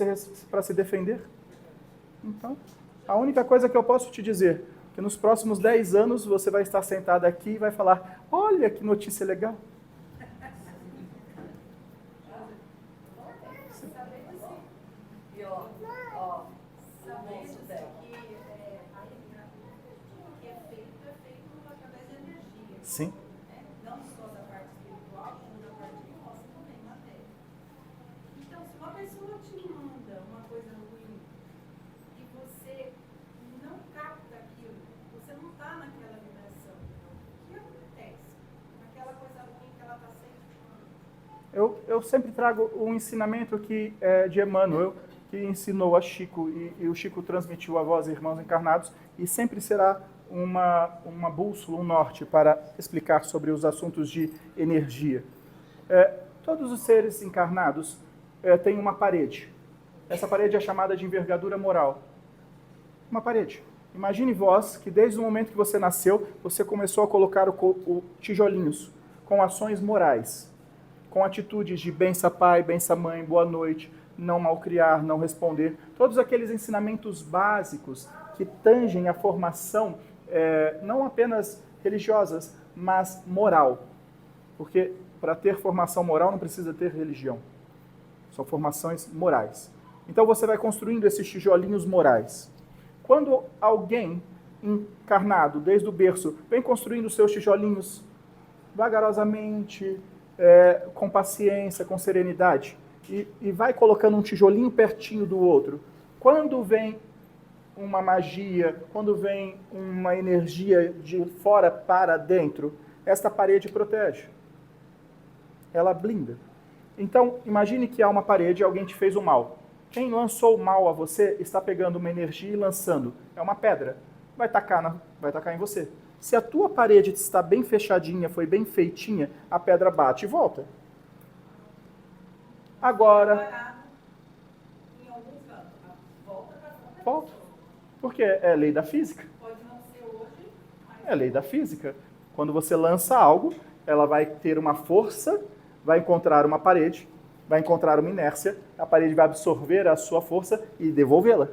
se defender. Então, a única coisa que eu posso te dizer é que nos próximos 10 anos você vai estar sentado aqui e vai falar, olha que notícia legal. E ó, sabemos que que é feito através de energia. Sim. Não só da parte espiritual, como da parte nossa também, matéria. Então, se uma pessoa te manda uma coisa ruim e você não capta aquilo, você não está naquela vibração, o que acontece? Aquela coisa ruim que ela está sentindo. Eu sempre trago um ensinamento que é de Emmanuel, que ensinou a Chico, e o Chico transmitiu a vós, irmãos encarnados, e sempre será uma bússola, um norte para explicar sobre os assuntos de energia. Todos os seres encarnados têm uma parede. Essa parede é chamada de envergadura moral. Uma parede. Imagine vós que desde o momento que você nasceu, você começou a colocar tijolinhos com ações morais, com atitudes de bença pai, bença mãe, boa noite, não malcriar, não responder. Todos aqueles ensinamentos básicos que tangem a formação, não apenas religiosas, mas moral. Porque para ter formação moral não precisa ter religião. São formações morais. Então você vai construindo esses tijolinhos morais. Quando alguém encarnado, desde o berço, vem construindo seus tijolinhos vagarosamente, com paciência, com serenidade, e vai colocando um tijolinho pertinho do outro, quando vem uma magia, quando vem uma energia de fora para dentro, esta parede protege. Ela blinda. Então, imagine que há uma parede e alguém te fez o mal. Quem lançou o mal a você está pegando uma energia e lançando. É uma pedra. Vai tacar em você. Se a tua parede está bem fechadinha, foi bem feitinha, a pedra bate e volta. Agora... Em algum canto, volta para frente. Volta. Porque é lei da física. Pode não ser hoje, mas... É lei da física. Quando você lança algo, ela vai ter uma força, vai encontrar uma parede, vai encontrar uma inércia, a parede vai absorver a sua força e devolvê-la.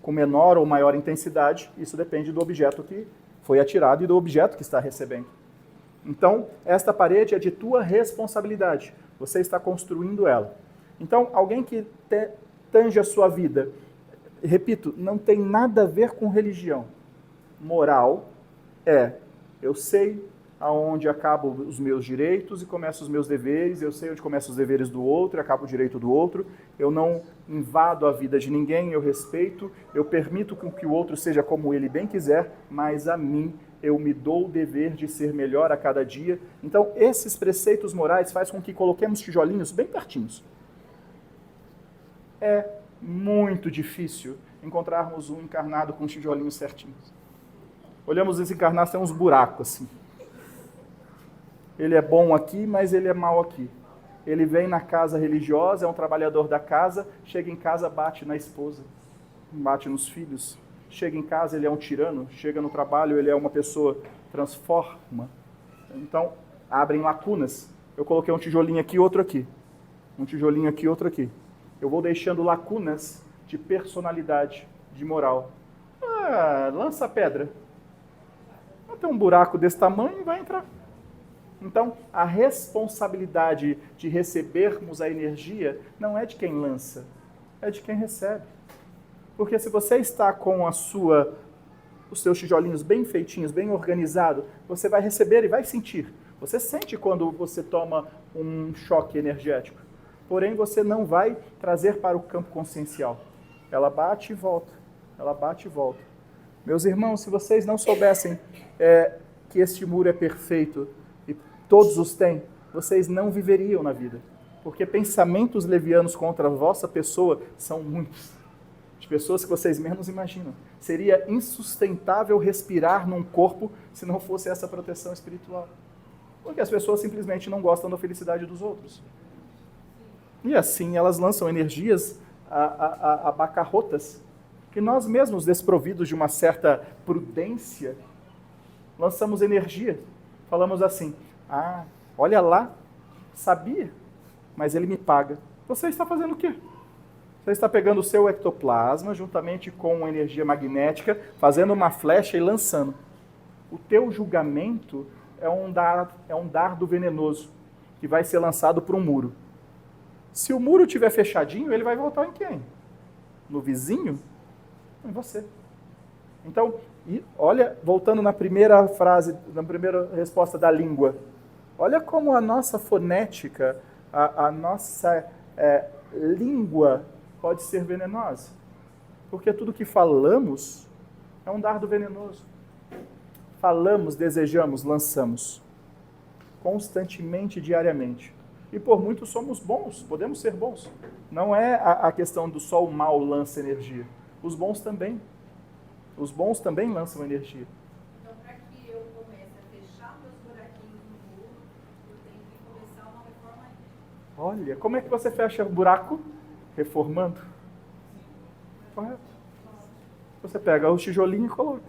Com menor ou maior intensidade, isso depende do objeto que foi atirado e do objeto que está recebendo. Então, esta parede é de tua responsabilidade. Você está construindo ela. Então, alguém que tange a sua vida, repito, não tem nada a ver com religião. Moral eu sei aonde acabam os meus direitos e começam os meus deveres, eu sei onde começam os deveres do outro e acaba o direito do outro, eu não invado a vida de ninguém, eu respeito, eu permito que o outro seja como ele bem quiser, mas a mim eu me dou o dever de ser melhor a cada dia. Então, esses preceitos morais fazem com que coloquemos tijolinhos bem pertinhos. É muito difícil encontrarmos um encarnado com tijolinhos certinhos. Olhamos os encarnados, tem uns buracos assim. Ele é bom aqui, mas ele é mau aqui. Ele vem na casa religiosa, é um trabalhador da casa, chega em casa, bate na esposa, bate nos filhos. Chega em casa, ele é um tirano, chega no trabalho, ele é uma pessoa, transforma. Então, abrem lacunas. Eu coloquei um tijolinho aqui, outro aqui. Um tijolinho aqui, outro aqui. Eu vou deixando lacunas de personalidade, de moral. Lança a pedra. Vai ter um buraco desse tamanho e vai entrar. Então, a responsabilidade de recebermos a energia não é de quem lança, é de quem recebe. Porque se você está com os seus tijolinhos bem feitinhos, bem organizados, você vai receber e vai sentir. Você sente quando você toma um choque energético. Porém, você não vai trazer para o campo consciencial. Ela bate e volta. Ela bate e volta. Meus irmãos, se vocês não soubessem que este muro é perfeito e todos os têm, vocês não viveriam na vida. Porque pensamentos levianos contra a vossa pessoa são muitos. De pessoas que vocês menos imaginam. Seria insustentável respirar num corpo se não fosse essa proteção espiritual. Porque as pessoas simplesmente não gostam da felicidade dos outros. E assim elas lançam energias a bancarrotas, que nós mesmos, desprovidos de uma certa prudência, lançamos energia. Falamos assim, olha lá, sabia, mas ele me paga. Você está fazendo o quê? Você está pegando o seu ectoplasma, juntamente com energia magnética, fazendo uma flecha e lançando. O teu julgamento é um dardo venenoso, que vai ser lançado para um muro. Se o muro estiver fechadinho, ele vai voltar em quem? No vizinho? Em você. Então, olha, voltando na primeira frase, na primeira resposta da língua, olha como a nossa fonética, a nossa língua pode ser venenosa. Porque tudo que falamos é um dardo venenoso. Falamos, desejamos, lançamos. Constantemente, diariamente. E por muito somos bons, podemos ser bons. Não é a questão do só o mal lança energia. Os bons também. Os bons também lançam energia. Então, para que eu comece a fechar meus buraquinhos no muro, eu tenho que começar uma reforma aí. Olha, como é que você fecha o buraco? Reformando. Correto. Você pega o tijolinho e coloca.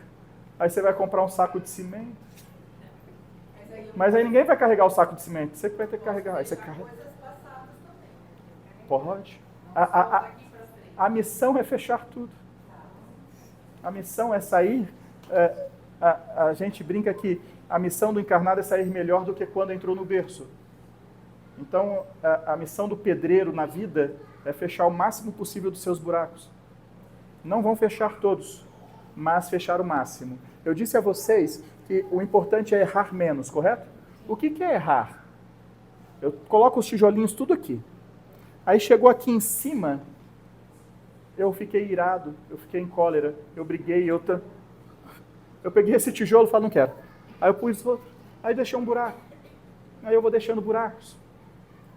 Aí você vai comprar um saco de cimento. Mas aí ninguém vai carregar o saco de cimento. Você que vai ter que carregar. Aí você carrega. Pode. A missão é fechar tudo. A missão é sair. A gente brinca que a missão do encarnado é sair melhor do que quando entrou no berço. Então, a missão do pedreiro na vida é fechar o máximo possível dos seus buracos. Não vão fechar todos, mas fechar o máximo. Eu disse a vocês que o importante é errar menos, correto? O que é errar? Eu coloco os tijolinhos tudo aqui. Aí chegou aqui em cima, eu fiquei irado, eu fiquei em cólera, eu briguei, eu peguei esse tijolo e falei, não quero. Aí eu pus outro, aí deixei um buraco. Aí eu vou deixando buracos.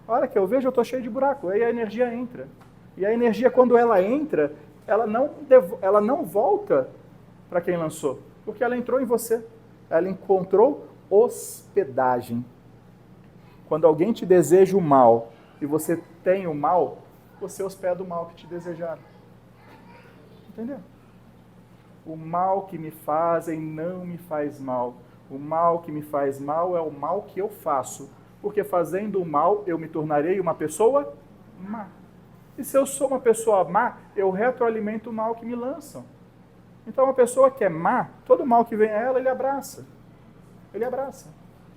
A hora que eu vejo, eu estou cheio de buraco. Aí a energia entra. E a energia, quando ela entra, ela não volta para quem lançou. Porque ela entrou em você. Ela encontrou hospedagem. Quando alguém te deseja o mal e você tem o mal, você hospeda o mal que te desejaram. Entendeu? O mal que me fazem não me faz mal. O mal que me faz mal é o mal que eu faço. Porque fazendo o mal, eu me tornarei uma pessoa má. E se eu sou uma pessoa má, eu retroalimento o mal que me lançam. Então, uma pessoa que é má, todo mal que vem a ela, ele abraça. Ele abraça.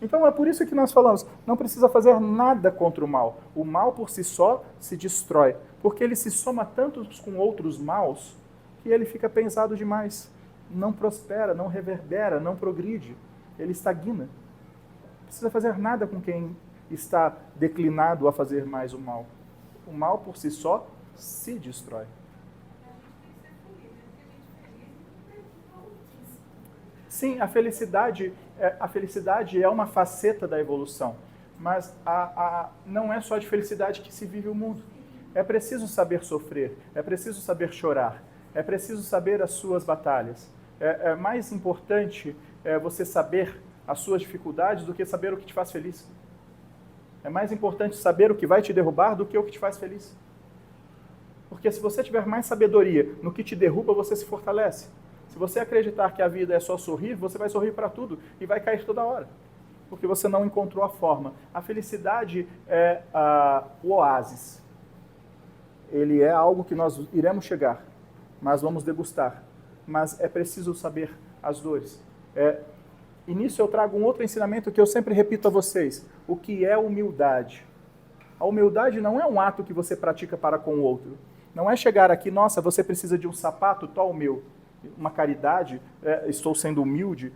Então é por isso que nós falamos, não precisa fazer nada contra o mal. O mal por si só se destrói, porque ele se soma tanto com outros maus que ele fica pesado demais. Não prospera, não reverbera, não progride, ele estagna. Não precisa fazer nada com quem está declinado a fazer mais o mal. O mal por si só se destrói. Sim, a felicidade é uma faceta da evolução, mas não é só de felicidade que se vive o mundo. É preciso saber sofrer, é preciso saber chorar, é preciso saber as suas batalhas. É mais importante você saber as suas dificuldades do que saber o que te faz feliz. É mais importante saber o que vai te derrubar do que o que te faz feliz. Porque se você tiver mais sabedoria no que te derruba, você se fortalece. Se você acreditar que a vida é só sorrir, você vai sorrir para tudo e vai cair toda hora. Porque você não encontrou a forma. A felicidade é o oásis. Ele é algo que nós iremos chegar, mas vamos degustar. Mas é preciso saber as dores. E nisso eu trago um outro ensinamento que eu sempre repito a vocês. O que é humildade? A humildade não é um ato que você pratica para com o outro. Não é chegar aqui, nossa, você precisa de um sapato, toma o meu. Uma caridade, estou sendo humilde.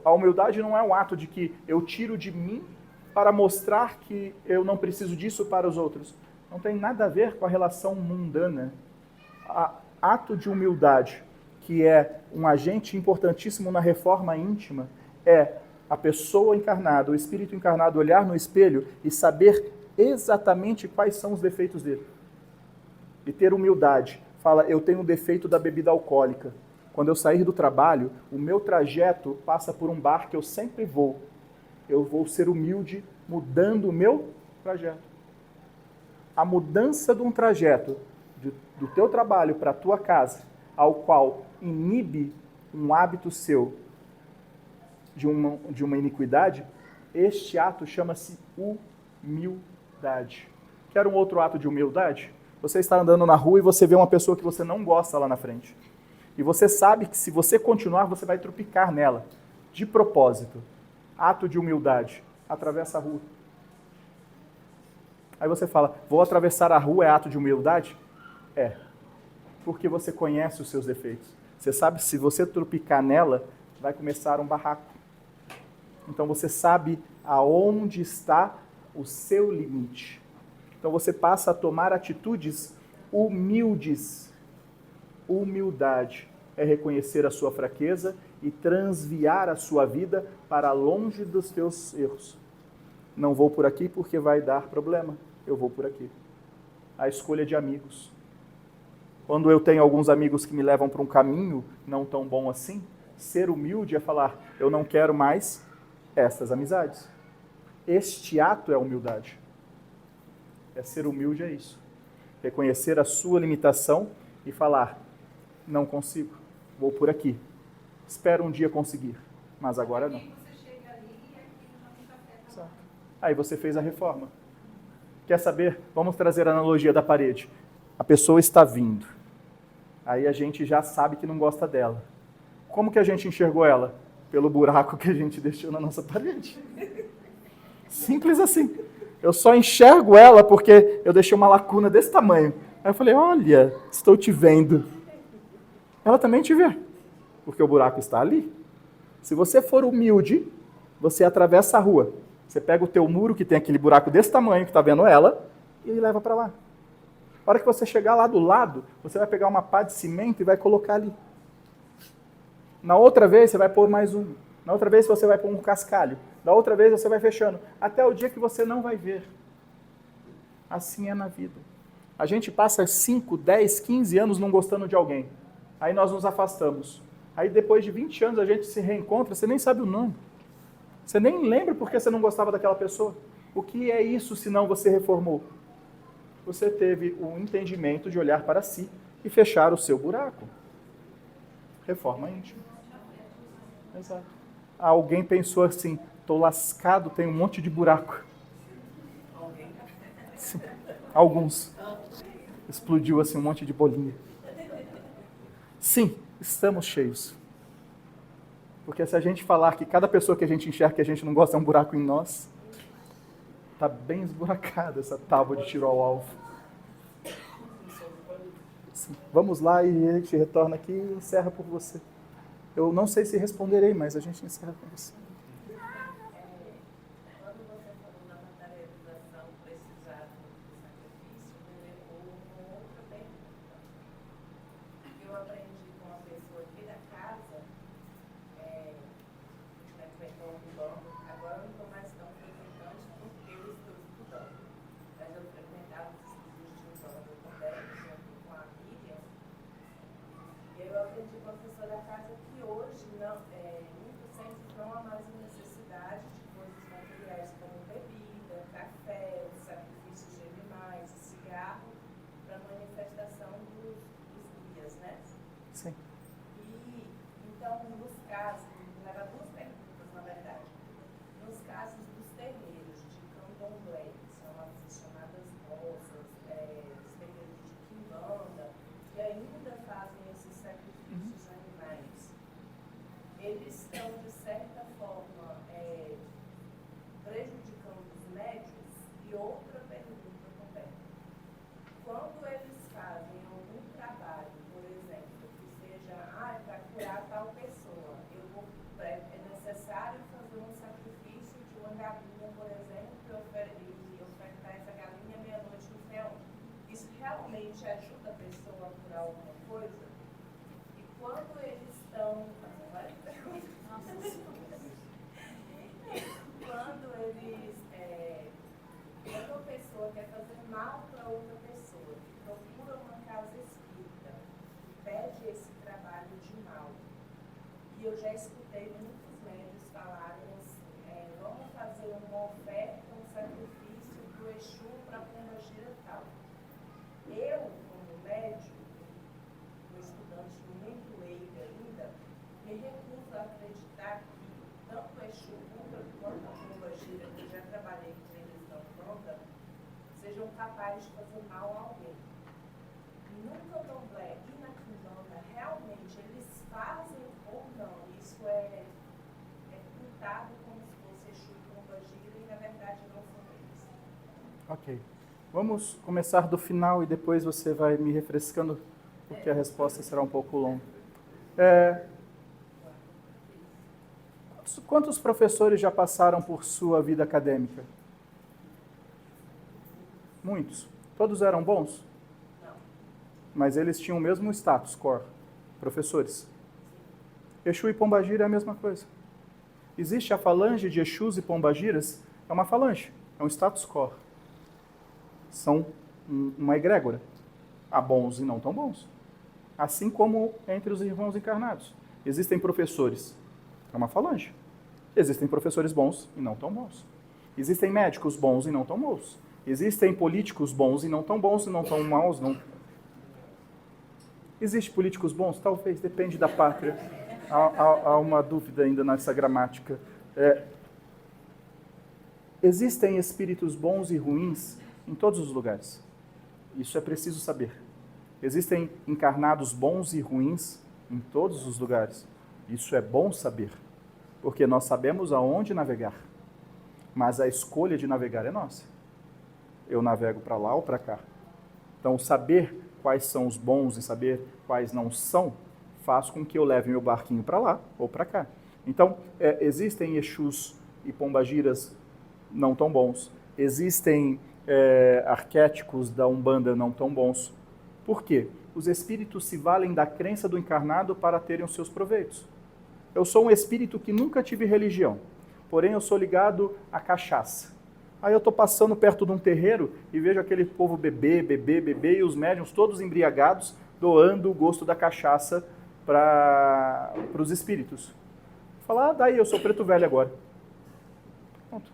A humildade não é um ato de que eu tiro de mim para mostrar que eu não preciso disso para os outros. Não tem nada a ver com a relação mundana. Ato de humildade, que é um agente importantíssimo na reforma íntima, é a pessoa encarnada, o espírito encarnado olhar no espelho e saber exatamente quais são os defeitos dele. E ter humildade. Fala, eu tenho o defeito da bebida alcoólica. Quando eu sair do trabalho, o meu trajeto passa por um bar que eu sempre vou. Eu vou ser humilde, mudando o meu trajeto. A mudança de um trajeto do teu trabalho para a tua casa, ao qual inibe um hábito seu de uma iniquidade, este ato chama-se humildade. Quer um outro ato de humildade? Você está andando na rua e você vê uma pessoa que você não gosta lá na frente. E você sabe que se você continuar, você vai tropicar nela. De propósito. Ato de humildade. Atravessa a rua. Aí você fala, vou atravessar a rua, é ato de humildade? É. Porque você conhece os seus defeitos. Você sabe que se você tropicar nela, vai começar um barraco. Então você sabe aonde está o seu limite. Então você passa a tomar atitudes humildes. Humildade é reconhecer a sua fraqueza e transviar a sua vida para longe dos teus erros. Não vou por aqui porque vai dar problema. Eu vou por aqui. A escolha de amigos. Quando eu tenho alguns amigos que me levam para um caminho não tão bom assim, ser humilde é falar, eu não quero mais estas amizades. Este ato é humildade. Ser humilde é isso. Reconhecer a sua limitação e falar, não consigo, vou por aqui. Espero um dia conseguir, mas agora não. Aí você fez a reforma. Quer saber? Vamos trazer a analogia da parede. A pessoa está vindo. Aí a gente já sabe que não gosta dela. Como que a gente enxergou ela? Pelo buraco que a gente deixou na nossa parede. Simples assim. Eu só enxergo ela porque eu deixei uma lacuna desse tamanho. Aí eu falei, olha, estou te vendo. Ela também te vê, porque o buraco está ali. Se você for humilde, você atravessa a rua. Você pega o teu muro, que tem aquele buraco desse tamanho, que está vendo ela, e leva para lá. A hora que você chegar lá do lado, você vai pegar uma pá de cimento e vai colocar ali. Na outra vez, você vai pôr mais um. Na outra vez, você vai pôr um cascalho. Da outra vez, você vai fechando. Até o dia que você não vai ver. Assim é na vida. A gente passa 5, 10, 15 anos não gostando de alguém. Aí nós nos afastamos. Aí depois de 20 anos a gente se reencontra, você nem sabe o nome. Você nem lembra porque você não gostava daquela pessoa. O que é isso se não você reformou? Você teve o entendimento de olhar para si e fechar o seu buraco. Reforma íntima. Exato. Alguém pensou assim, estou lascado, tem um monte de buraco. Sim. Alguns. Explodiu assim um monte de bolinha. Sim, estamos cheios. Porque se a gente falar que cada pessoa que a gente enxerga que a gente não gosta é um buraco em nós, está bem esburacada essa tábua de tiro ao alvo. Sim. Vamos lá e a gente retorna aqui e encerra por você. Eu não sei se responderei, mas a gente encerra com você. Quando você falou da materialização precisar do sacrifício, me lembrou uma outra pergunta. Eu aprendi com uma pessoa aqui da casa, frequentou um banco, agora eu não estou mais tão frequentante porque eu estou estudando. Mas eu frequentava os estudos de um banco também, junto com a Miriam. E eu aprendi com a pessoa da casa que hoje, muitos centros não há mais necessidade de coisas materiais como bebida, café, sacrifícios de animais, cigarro, para manifestação dos guias, né? Sim. E, então, nos casos, leva duas perguntas, na verdade. Nos casos dos terreiros de candomblé, que são as chamadas roças, os terreiros de quimbanda, que ainda fazem esses sacrifícios animais, eles estão, de certa forma, prejudicando os médios? E outra pergunta também. Quando eles fazem algum trabalho, por exemplo, que seja para curar tal pessoa, é necessário fazer um sacrifício de uma galinha, por exemplo, e ofertar essa galinha meia-noite no céu. Isso realmente ajuda a pessoa a curar alguma coisa? E quando eles estão... Quando a pessoa quer fazer mal para outra pessoa, que procura uma casa espírita, pede esse trabalho de mal. E eu já escutei muitos médios falarem assim, vamos fazer uma oferta, um sacrifício para o Exu, para a Pombagira e tal. Eu, como médium, um estudante muito leigo ainda, me recuso a acreditar que tanto o Exu quanto a Pombagira, que eu já trabalhei com eles na Umbanda, sejam capazes de fazer mal a alguém. No candomblé e na quimbanda, realmente, eles fazem ou não? Isso é pintado como se fosse Exu e Pombagira e, na verdade, não são eles. Ok. Vamos começar do final e depois você vai me refrescando, porque a resposta será um pouco longa. Quantos professores já passaram por sua vida acadêmica? Muitos. Todos eram bons? Não. Mas eles tinham o mesmo status quo, professores. Exu e Pombagira é a mesma coisa. Existe a falange de Exus e Pombagiras, é uma falange, é um status quo. São uma egrégora. Há bons e não tão bons. Assim como entre os irmãos encarnados. Existem professores, é uma falange. Existem professores bons e não tão bons. Existem médicos bons e não tão bons. Existem políticos bons e não tão bons e não tão maus. Não. Existem políticos bons? Talvez, depende da pátria. Há uma dúvida ainda nessa gramática. Existem espíritos bons e ruins em todos os lugares. Isso é preciso saber. Existem encarnados bons e ruins em todos os lugares. Isso é bom saber, porque nós sabemos aonde navegar. Mas a escolha de navegar é nossa. Eu navego para lá ou para cá. Então, saber quais são os bons e saber quais não são, faz com que eu leve meu barquinho para lá ou para cá. Então, existem Exus e Pombagiras não tão bons. Existem arquétipos da Umbanda não tão bons. Por quê? Os espíritos se valem da crença do encarnado para terem os seus proveitos. Eu sou um espírito que nunca tive religião, porém eu sou ligado à cachaça. Aí eu estou passando perto de um terreiro e vejo aquele povo beber, e os médiuns todos embriagados, doando o gosto da cachaça para os espíritos. Falar, daí eu sou preto velho agora. Pronto.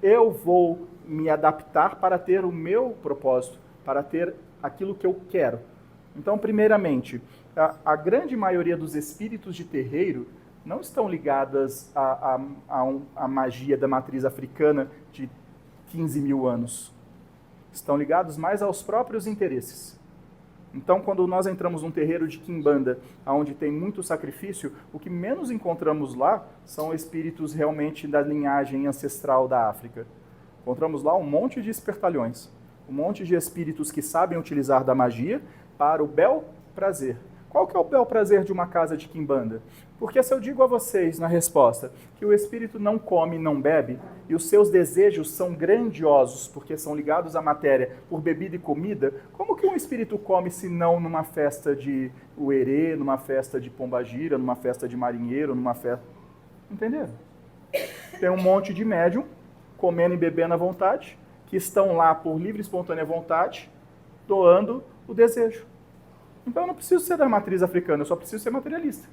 Eu vou me adaptar para ter o meu propósito, para ter aquilo que eu quero. Então, primeiramente, a grande maioria dos espíritos de terreiro não estão ligadas à magia da matriz africana de 15 mil anos. Estão ligados mais aos próprios interesses. Então, quando nós entramos num terreiro de quimbanda, onde tem muito sacrifício, o que menos encontramos lá são espíritos realmente da linhagem ancestral da África. Encontramos lá um monte de espertalhões, um monte de espíritos que sabem utilizar da magia para o bel prazer. Qual que é o bel prazer de uma casa de quimbanda? Porque se eu digo a vocês na resposta que o espírito não come, não bebe, e os seus desejos são grandiosos, porque são ligados à matéria por bebida e comida, como que um espírito come se não numa festa de uerê, numa festa de pombagira, numa festa de marinheiro, numa festa... Entenderam? Tem um monte de médium comendo e bebendo à vontade, que estão lá por livre e espontânea vontade, doando o desejo. Então eu não preciso ser da matriz africana, eu só preciso ser materialista.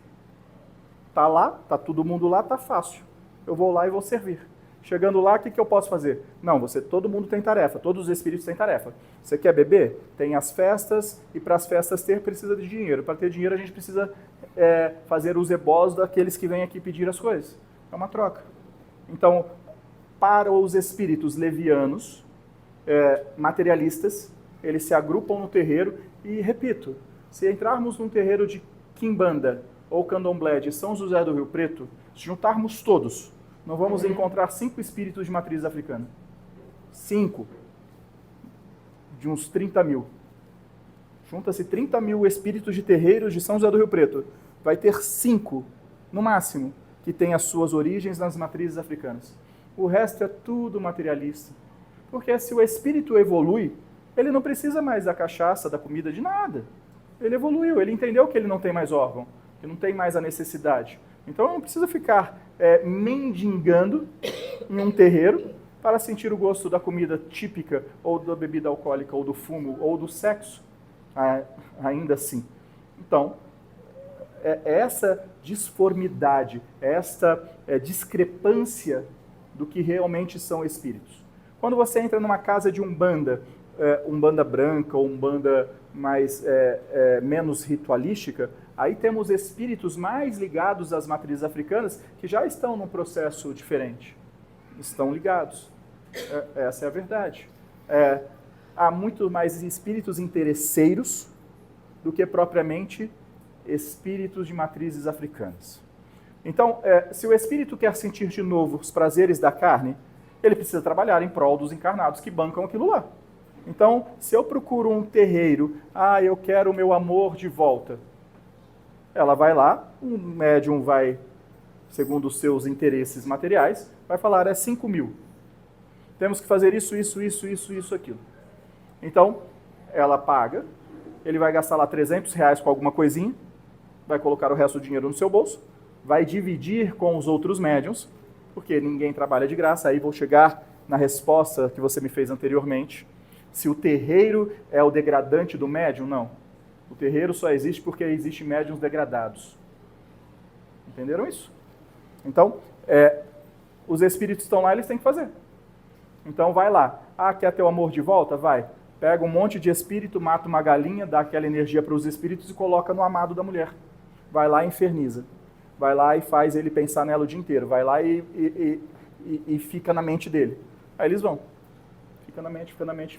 Tá lá, tá todo mundo lá, tá fácil. Eu vou lá e vou servir. Chegando lá, o que eu posso fazer? Não, todo mundo tem tarefa, todos os espíritos têm tarefa. Você quer beber? Tem as festas, e para as festas precisa de dinheiro. Para ter dinheiro a gente precisa fazer os ebós daqueles que vêm aqui pedir as coisas. É uma troca. Então, para os espíritos levianos, materialistas, eles se agrupam no terreiro e, repito, se entrarmos num terreiro de quimbanda ou candomblé de São José do Rio Preto, se juntarmos todos, não vamos encontrar 5 espíritos de matriz africana. 5. De uns 30 mil. Junta-se 30 mil espíritos de terreiros de São José do Rio Preto. Vai ter 5, no máximo, que têm as suas origens nas matrizes africanas. O resto é tudo materialista. Porque se o espírito evolui, ele não precisa mais da cachaça, da comida, de nada. Ele evoluiu, ele entendeu que ele não tem mais órgão, que não tem mais a necessidade. Então não precisa ficar mendigando em um terreiro para sentir o gosto da comida típica, ou da bebida alcoólica, ou do fumo, ou do sexo, ainda assim. Então, essa disformidade, essa discrepância do que realmente são espíritos. Quando você entra numa casa de umbanda branca ou umbanda menos ritualística, aí temos espíritos mais ligados às matrizes africanas que já estão num processo diferente. Estão ligados. Essa é a verdade. Há muito mais espíritos interesseiros do que propriamente espíritos de matrizes africanas. Então, se o espírito quer sentir de novo os prazeres da carne, ele precisa trabalhar em prol dos encarnados que bancam aquilo lá. Então, se eu procuro um terreiro, eu quero o meu amor de volta, ela vai lá, um médium vai, segundo os seus interesses materiais, vai falar, 5 mil. Temos que fazer isso, aquilo. Então, ela paga, ele vai gastar lá R$300 com alguma coisinha, vai colocar o resto do dinheiro no seu bolso, vai dividir com os outros médiums, porque ninguém trabalha de graça. Aí vou chegar na resposta que você me fez anteriormente. Se o terreiro é o degradante do médium, não. O terreiro só existe porque existem médiuns degradados. Entenderam isso? Então, os espíritos estão lá, eles têm que fazer. Então vai lá. Quer ter o amor de volta? Vai. Pega um monte de espírito, mata uma galinha, dá aquela energia para os espíritos e coloca no amado da mulher. Vai lá e inferniza. Vai lá e faz ele pensar nela o dia inteiro. Vai lá e fica na mente dele. Aí eles vão. Fica na mente,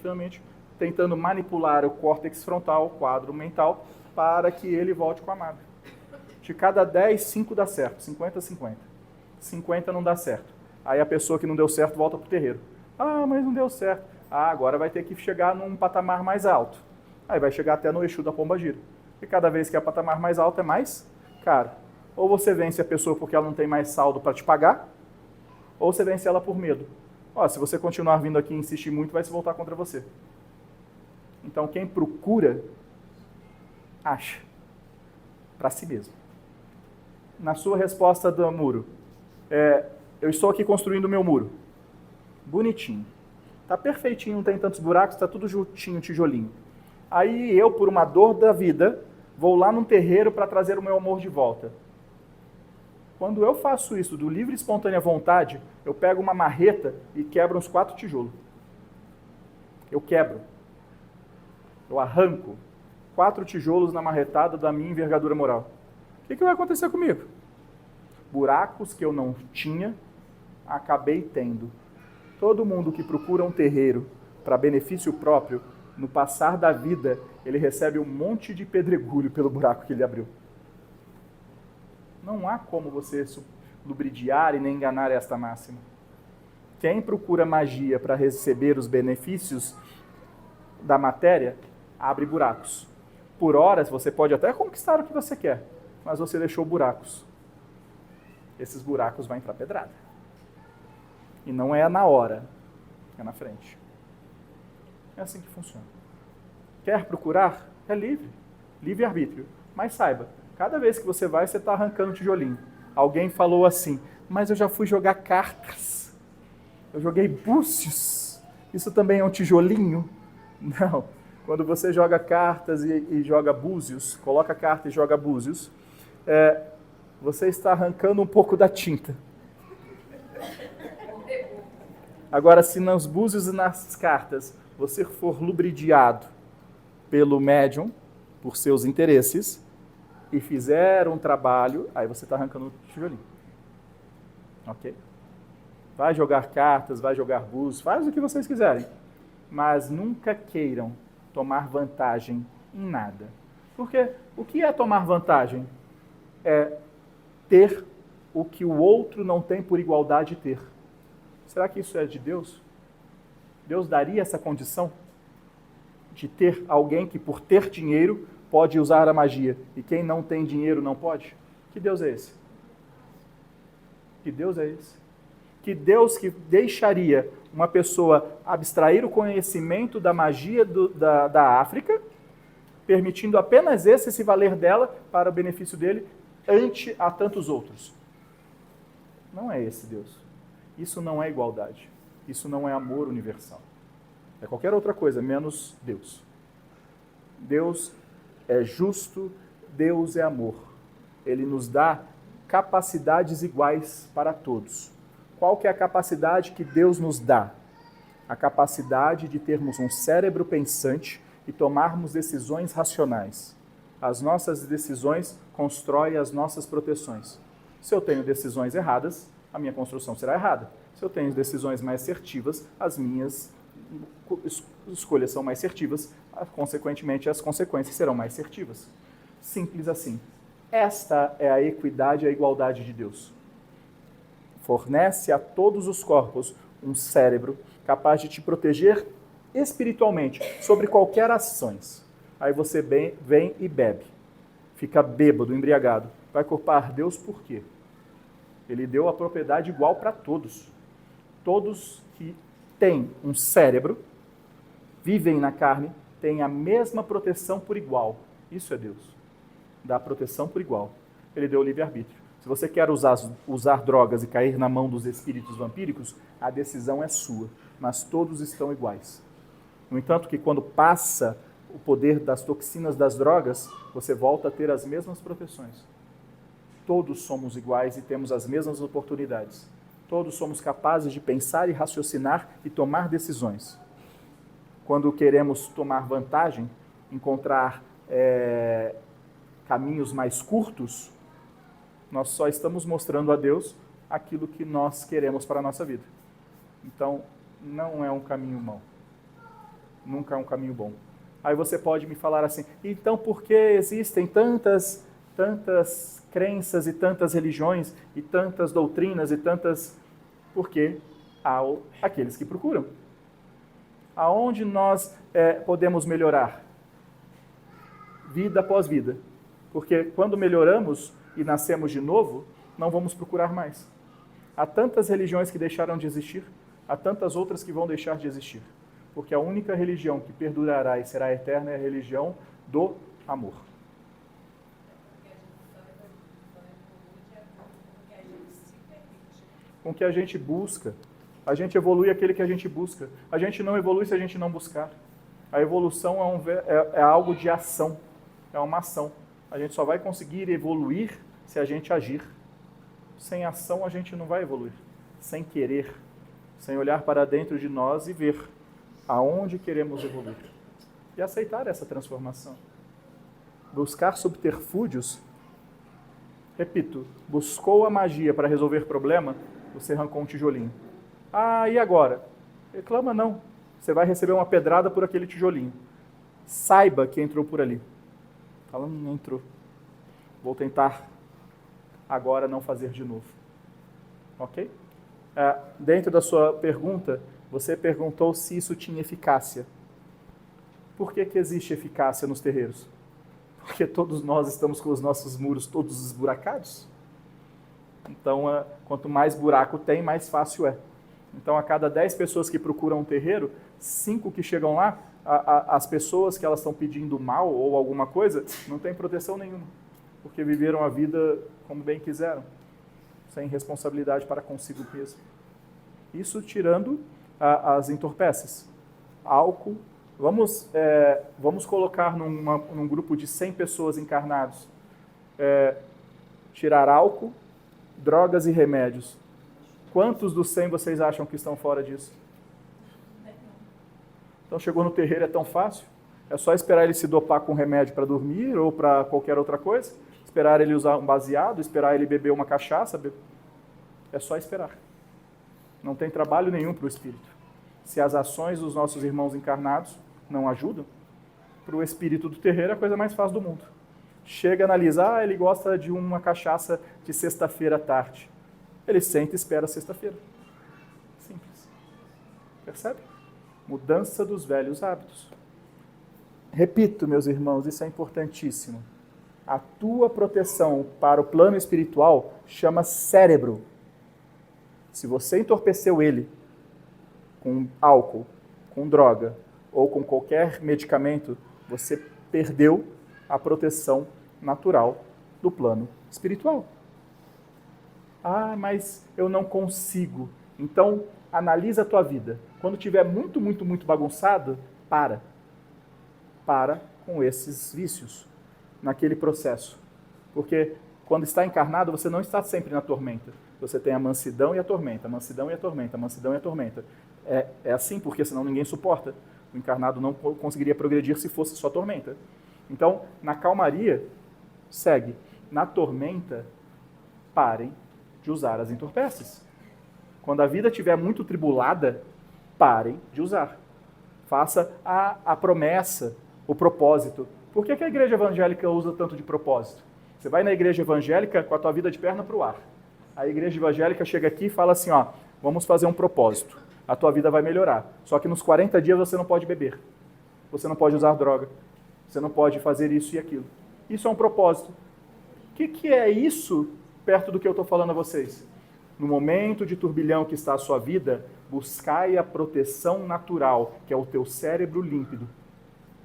tentando manipular o córtex frontal, o quadro mental, para que ele volte com a amada. De cada 10, 5 dá certo. 50-50. 50 não dá certo. Aí a pessoa que não deu certo volta para o terreiro. Mas não deu certo. Agora vai ter que chegar num patamar mais alto. Aí vai chegar até no Exu da Pombagira. E cada vez que é patamar mais alto é mais caro. Ou você vence a pessoa porque ela não tem mais saldo para te pagar, ou você vence ela por medo. Se você continuar vindo aqui e insistir muito, vai se voltar contra você. Então, quem procura, acha. Para si mesmo. Na sua resposta do muro, eu estou aqui construindo o meu muro. Bonitinho. Está perfeitinho, não tem tantos buracos, está tudo juntinho, tijolinho. Aí eu, por uma dor da vida, vou lá num terreiro para trazer o meu amor de volta. Quando eu faço isso do livre e espontânea vontade, eu pego uma marreta e quebro uns 4 tijolos. Eu quebro. Eu arranco 4 tijolos na marretada da minha envergadura moral. O que vai acontecer comigo? Buracos que eu não tinha, acabei tendo. Todo mundo que procura um terreiro para benefício próprio, no passar da vida, ele recebe um monte de pedregulho pelo buraco que ele abriu. Não há como você lubridiar e nem enganar esta máxima. Quem procura magia para receber os benefícios da matéria, abre buracos. Por horas, você pode até conquistar o que você quer, mas você deixou buracos. Esses buracos vão entrar pedrada. E não é na hora, é na frente. É assim que funciona. Quer procurar? É livre. Livre-arbítrio. Mas saiba, cada vez que você vai, você está arrancando tijolinho. Alguém falou assim, mas eu já fui jogar cartas. Eu joguei búzios. Isso também é um tijolinho? Não. Quando você joga cartas e joga búzios, coloca carta e joga búzios, você está arrancando um pouco da tinta. Agora, se nos búzios e nas cartas você for lubridiado pelo médium, por seus interesses, e fizer um trabalho, aí você está arrancando o tijolinho. Ok? Vai jogar cartas, vai jogar búzios, faz o que vocês quiserem. Mas nunca queiram tomar vantagem em nada. Porque o que é tomar vantagem? É ter o que o outro não tem por igualdade ter. Será que isso é de Deus? Deus daria essa condição de ter alguém que por ter dinheiro pode usar a magia e quem não tem dinheiro não pode? Que Deus é esse? Que Deus é esse? Que Deus que deixaria uma pessoa abstrair o conhecimento da magia da África, permitindo apenas esse se valer dela para o benefício dele, ante a tantos outros? Não é esse Deus. Isso não é igualdade. Isso não é amor universal. É qualquer outra coisa, menos Deus. Deus é justo, Deus é amor. Ele nos dá capacidades iguais para todos. Qual que é a capacidade que Deus nos dá? A capacidade de termos um cérebro pensante e tomarmos decisões racionais. As nossas decisões constroem as nossas proteções. Se eu tenho decisões erradas, a minha construção será errada. Se eu tenho decisões mais assertivas, as minhas escolhas são mais assertivas, consequentemente as consequências serão mais assertivas. Simples assim. Esta é a equidade e a igualdade de Deus. Fornece a todos os corpos um cérebro capaz de te proteger espiritualmente sobre qualquer ações. Aí você vem e bebe. Fica bêbado, embriagado. Vai culpar Deus por quê? Ele deu a propriedade igual para todos. Todos que têm um cérebro, vivem na carne, têm a mesma proteção por igual. Isso é Deus. Dá proteção por igual. Ele deu o livre-arbítrio. Se você quer usar drogas e cair na mão dos espíritos vampíricos, a decisão é sua. Mas todos estão iguais. No entanto, que quando passa o poder das toxinas das drogas, você volta a ter as mesmas proteções. Todos somos iguais e temos as mesmas oportunidades. Todos somos capazes de pensar e raciocinar e tomar decisões. Quando queremos tomar vantagem, encontrar caminhos mais curtos, nós só estamos mostrando a Deus aquilo que nós queremos para a nossa vida. Então, não é um caminho bom. Nunca é um caminho bom. Aí você pode me falar assim, então por que existem tantas crenças e tantas religiões e tantas doutrinas e tantas... Porque há aqueles que procuram. Aonde nós podemos melhorar? Vida após vida. Porque quando melhoramos e nascemos de novo, não vamos procurar mais. Há tantas religiões que deixaram de existir, há tantas outras que vão deixar de existir. Porque a única religião que perdurará e será eterna é a religião do amor. Com que a gente busca. A gente evolui aquele que a gente busca. A gente não evolui se a gente não buscar. A evolução é algo de ação. É uma ação. A gente só vai conseguir evoluir se a gente agir. Sem ação a gente não vai evoluir. Sem querer. Sem olhar para dentro de nós e ver aonde queremos evoluir. E aceitar essa transformação. Buscar subterfúgios. Repito, buscou a magia para resolver problema, você arrancou um tijolinho. Ah, e agora? Reclama não. Você vai receber uma pedrada por aquele tijolinho. saiba que entrou por ali. Fala, entrou. Vou tentar agora não fazer de novo. Ok? Dentro da sua pergunta, você perguntou se isso tinha eficácia. Por que existe eficácia nos terreiros? Porque todos nós estamos com os nossos muros todos esburacados. Então, quanto mais buraco tem, mais fácil é. Então, a cada 10 pessoas que procuram um terreiro, 5 que chegam lá, as pessoas que elas estão pedindo mal ou alguma coisa, não tem proteção nenhuma. Porque viveram a vida como bem quiseram, sem responsabilidade para consigo mesmo. Isso tirando as entorpecentes. Álcool. Vamos colocar num grupo de 100 pessoas encarnados. Tirar álcool, drogas e remédios. Quantos dos 100 vocês acham que estão fora disso? Então chegou no terreiro, é tão fácil? É só esperar ele se dopar com remédio para dormir ou para qualquer outra coisa? Esperar ele usar um baseado, esperar ele beber uma cachaça? É só esperar. Não tem trabalho nenhum para o espírito. Se as ações dos nossos irmãos encarnados não ajudam, para o espírito do terreiro é a coisa mais fácil do mundo. Chega a analisar, ele gosta de uma cachaça de sexta-feira à tarde. Ele senta e espera sexta-feira. Simples. Percebe? Mudança dos velhos hábitos. Repito, meus irmãos, isso é importantíssimo. A tua proteção para o plano espiritual chama cérebro. Se você entorpeceu ele com álcool, com droga ou com qualquer medicamento, você perdeu a proteção natural do plano espiritual. Ah, mas eu não consigo. Então, analisa a tua vida. Quando tiver muito, muito, muito bagunçado, para. Para com esses vícios naquele processo. Porque quando está encarnado, você não está sempre na tormenta. Você tem a mansidão e a tormenta, a mansidão e a tormenta, a mansidão e a tormenta. É assim porque senão ninguém suporta. O encarnado não conseguiria progredir se fosse só tormenta. Então, na calmaria, segue. Na tormenta, parem de usar as entorpecentes. Quando a vida estiver muito tribulada, parem de usar. Faça a promessa, o propósito. Por que a igreja evangélica usa tanto de propósito? Você vai na igreja evangélica com a tua vida de perna para o ar. A igreja evangélica chega aqui e fala assim, vamos fazer um propósito. A tua vida vai melhorar. Só que nos 40 dias você não pode beber. Você não pode usar droga. Você não pode fazer isso e aquilo. Isso é um propósito. O que é isso perto do que eu estou falando a vocês? No momento de turbilhão que está a sua vida, buscai a proteção natural, que é o teu cérebro límpido.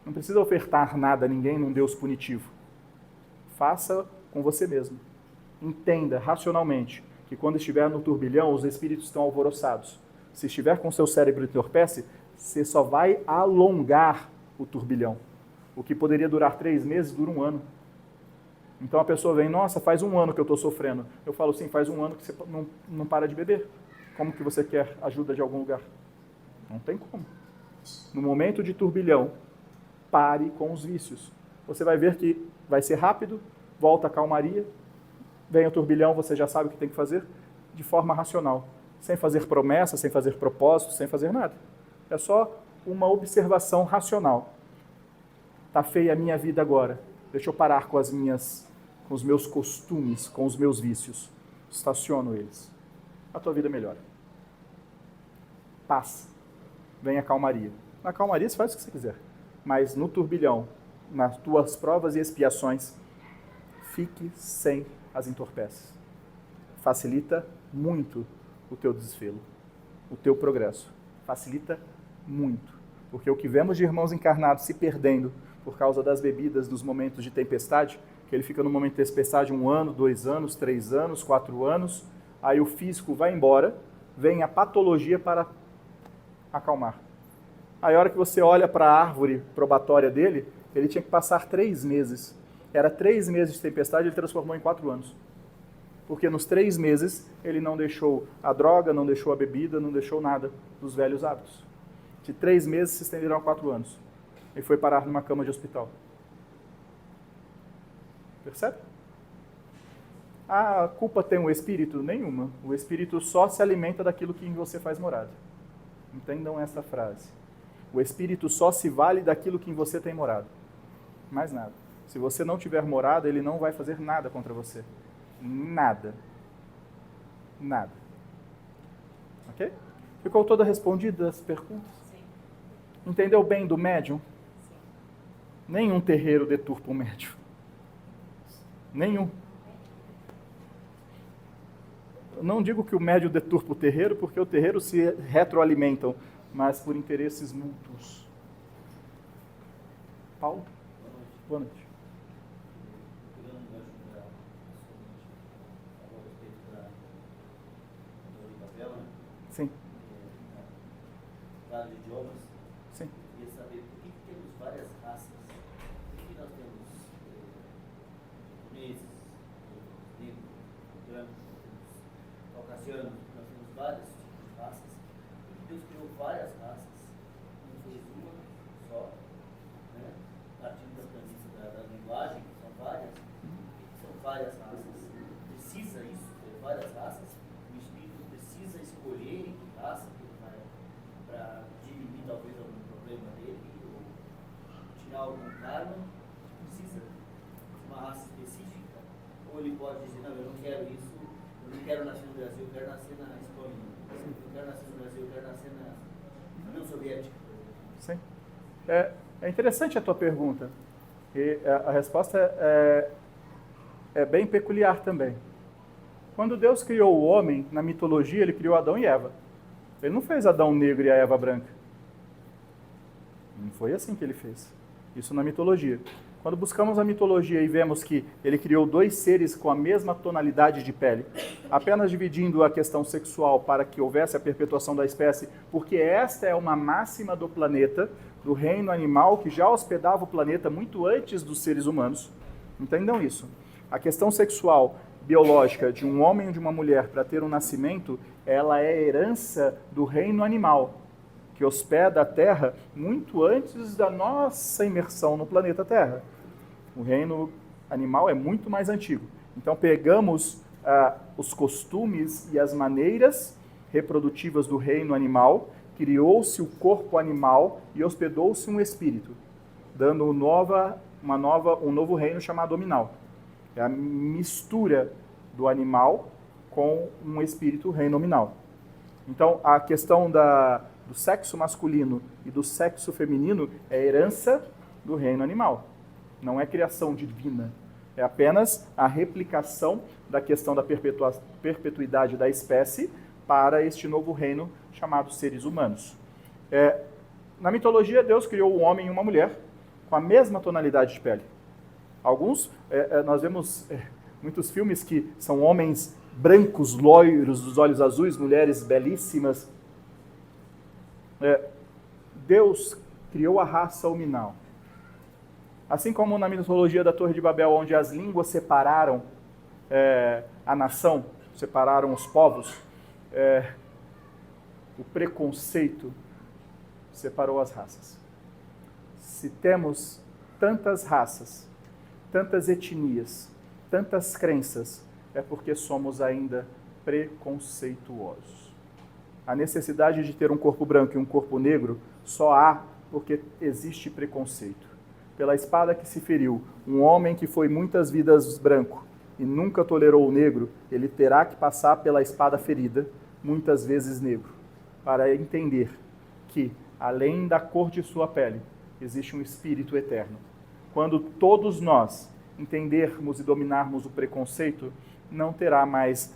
Não precisa ofertar nada a ninguém num Deus punitivo. Faça com você mesmo. Entenda racionalmente que quando estiver no turbilhão, os espíritos estão alvoroçados. Se estiver com seu cérebro entorpece, você só vai alongar o turbilhão. O que poderia durar 3 meses, dura 1 ano. Então a pessoa vem, nossa, faz 1 ano que eu estou sofrendo. Eu falo, sim, faz 1 ano que você não para de beber. Como que você quer ajuda de algum lugar? Não tem como. No momento de turbilhão, pare com os vícios. Você vai ver que vai ser rápido, volta a calmaria, vem o turbilhão, você já sabe o que tem que fazer, de forma racional. Sem fazer promessa, sem fazer propósito, sem fazer nada. É só uma observação racional. Está feia a minha vida agora. Deixa eu parar com os meus costumes, com os meus vícios. Estaciono eles. A tua vida melhora. Paz. Vem a calmaria. Na calmaria você faz o que você quiser. Mas no turbilhão, nas tuas provas e expiações, fique sem as entorpecentes. Facilita muito o teu desfelo, o teu progresso. Facilita muito. Porque o que vemos de irmãos encarnados se perdendo por causa das bebidas, dos momentos de tempestade, que ele fica no momento de tempestade 1 ano, 2 anos, 3 anos, 4 anos, aí o físico vai embora, vem a patologia para acalmar. Aí a hora que você olha para a árvore probatória dele, ele tinha que passar 3 meses. Era 3 meses de tempestade, ele transformou em 4 anos. Porque nos 3 meses ele não deixou a droga, não deixou a bebida, não deixou nada dos velhos hábitos. De 3 meses se estenderam a 4 anos. Ele foi parar numa cama de hospital. Percebe? A culpa tem o espírito? Nenhuma. O espírito só se alimenta daquilo que em você faz morada. Entendam essa frase. O espírito só se vale daquilo que em você tem morado. Mais nada. Se você não tiver morado, ele não vai fazer nada contra você. Nada. Nada. Ok? Ficou toda respondida as perguntas? Sim. Entendeu bem do médium? Sim. Nenhum terreiro deturpa um médium. Nenhum. Eu não digo que o médium deturpa o terreiro, porque o terreiro se retroalimentam, mas por interesses mútuos. Paulo? Boa noite. Pegando um gancho da falou a respeito da Torre de Babel, né? Sim, Vários idiomas. sim. Eu queria saber por que temos várias raças. Por que nós temos japoneses, negros, brancos, temos caucasianos, nós temos vários tipos de raças. Por que Deus criou várias raças? Não fez uma só, né? Partindo da premissa da linguagem, que são várias. São várias raças. Precisa isso, ter várias raças. O espírito precisa escolher em que raça que ele vai, para dirimir talvez algum problema dele, ou tirar algum karma. Precisa de uma raça específica. Ou ele pode dizer, não, eu não quero isso, eu não quero nascer no Brasil, eu quero nascer na Espanha. Eu não quero nascer no Brasil, eu quero nascer na União Soviética, por exemplo. Sim. É interessante a tua pergunta. E a resposta é bem peculiar também. Quando Deus criou o homem, na mitologia, ele criou Adão e Eva. Ele não fez Adão negro e a Eva branca. Não foi assim que ele fez. Isso na mitologia. Quando buscamos a mitologia e vemos que ele criou dois seres com a mesma tonalidade de pele, apenas dividindo a questão sexual para que houvesse a perpetuação da espécie, porque esta é uma máxima do planeta, do reino animal, que já hospedava o planeta muito antes dos seres humanos. Entendam isso. A questão sexual biológica de um homem e de uma mulher para ter um nascimento, ela é herança do reino animal, que hospeda a Terra muito antes da nossa imersão no planeta Terra. O reino animal é muito mais antigo. Então pegamos os costumes e as maneiras reprodutivas do reino animal, criou-se o corpo animal e hospedou-se um espírito, dando um novo reino chamado nominal. É a mistura do animal com um espírito reino nominal. Então a questão do sexo masculino e do sexo feminino é herança do reino animal. Não é criação divina. É apenas a replicação da questão da perpetuidade da espécie para este novo reino chamado seres humanos. Na mitologia, Deus criou um homem e uma mulher com a mesma tonalidade de pele. Nós vemos muitos filmes que são homens brancos, loiros, dos olhos azuis, mulheres belíssimas. Deus criou a raça hominal. Assim como na mitologia da Torre de Babel, onde as línguas separaram a nação, separaram os povos, o preconceito separou as raças. Se temos tantas raças, tantas etnias, tantas crenças, é porque somos ainda preconceituosos. A necessidade de ter um corpo branco e um corpo negro só há porque existe preconceito. Pela espada que se feriu, um homem que foi muitas vidas branco e nunca tolerou o negro, ele terá que passar pela espada ferida, muitas vezes negro, para entender que, além da cor de sua pele, existe um espírito eterno. Quando todos nós entendermos e dominarmos o preconceito, não terá mais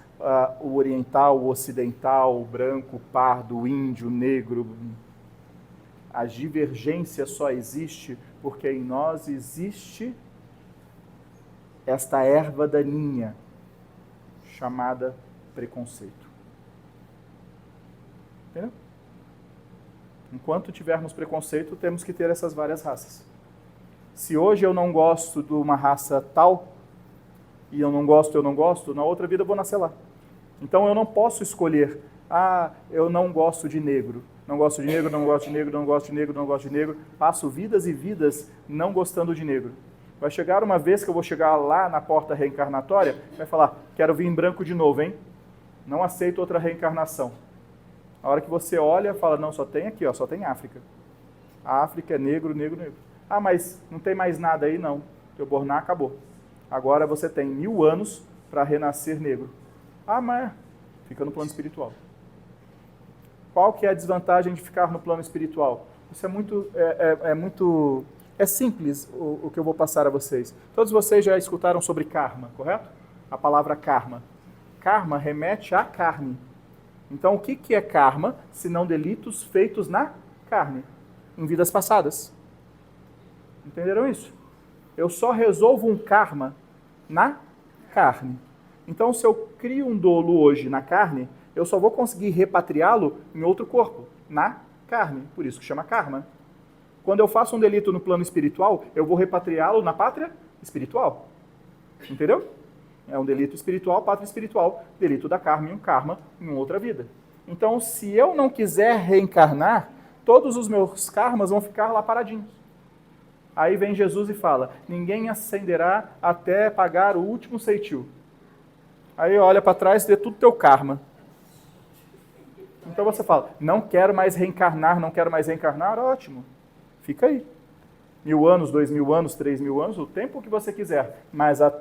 o oriental, o ocidental, o branco, o pardo, o índio, o negro. A divergência só existe porque em nós existe esta erva daninha chamada preconceito. Entendeu? Enquanto tivermos preconceito, temos que ter essas várias raças. Se hoje eu não gosto de uma raça tal, e eu não gosto, na outra vida eu vou nascer lá. Então eu não posso escolher, eu não gosto de negro. Não gosto de negro, não gosto de negro, não gosto de negro, não gosto de negro. Passo vidas e vidas não gostando de negro. Vai chegar uma vez que eu vou chegar lá na porta reencarnatória, vai falar, quero vir em branco de novo, hein? Não aceito outra reencarnação. A hora que você olha, fala, não, só tem aqui, só tem África. A África é negro, negro, negro. Ah, mas não tem mais nada aí? Não. Teu Borná acabou. Agora você tem 1000 anos para renascer negro. Ah, mas fica no plano espiritual. Qual que é a desvantagem de ficar no plano espiritual? Isso é simples o que eu vou passar a vocês. Todos vocês já escutaram sobre karma, correto? A palavra karma. Karma remete à carne. Então, o que é karma, se não delitos feitos na carne, em vidas passadas? Entenderam isso? Eu só resolvo um karma na carne. Então, se eu crio um dolo hoje na carne, eu só vou conseguir repatriá-lo em outro corpo, na carne. Por isso que chama karma. Quando eu faço um delito no plano espiritual, eu vou repatriá-lo na pátria espiritual. Entendeu? É um delito espiritual, pátria espiritual, delito da karma e um karma em outra vida. Então, se eu não quiser reencarnar, todos os meus karmas vão ficar lá paradinhos. Aí vem Jesus e fala, ninguém ascenderá até pagar o último ceitil. Aí olha para trás e vê tudo teu karma. Então você fala, não quero mais reencarnar, ótimo. Fica aí. 1000 anos, 2000 anos, 3000 anos, o tempo que você quiser. Mas a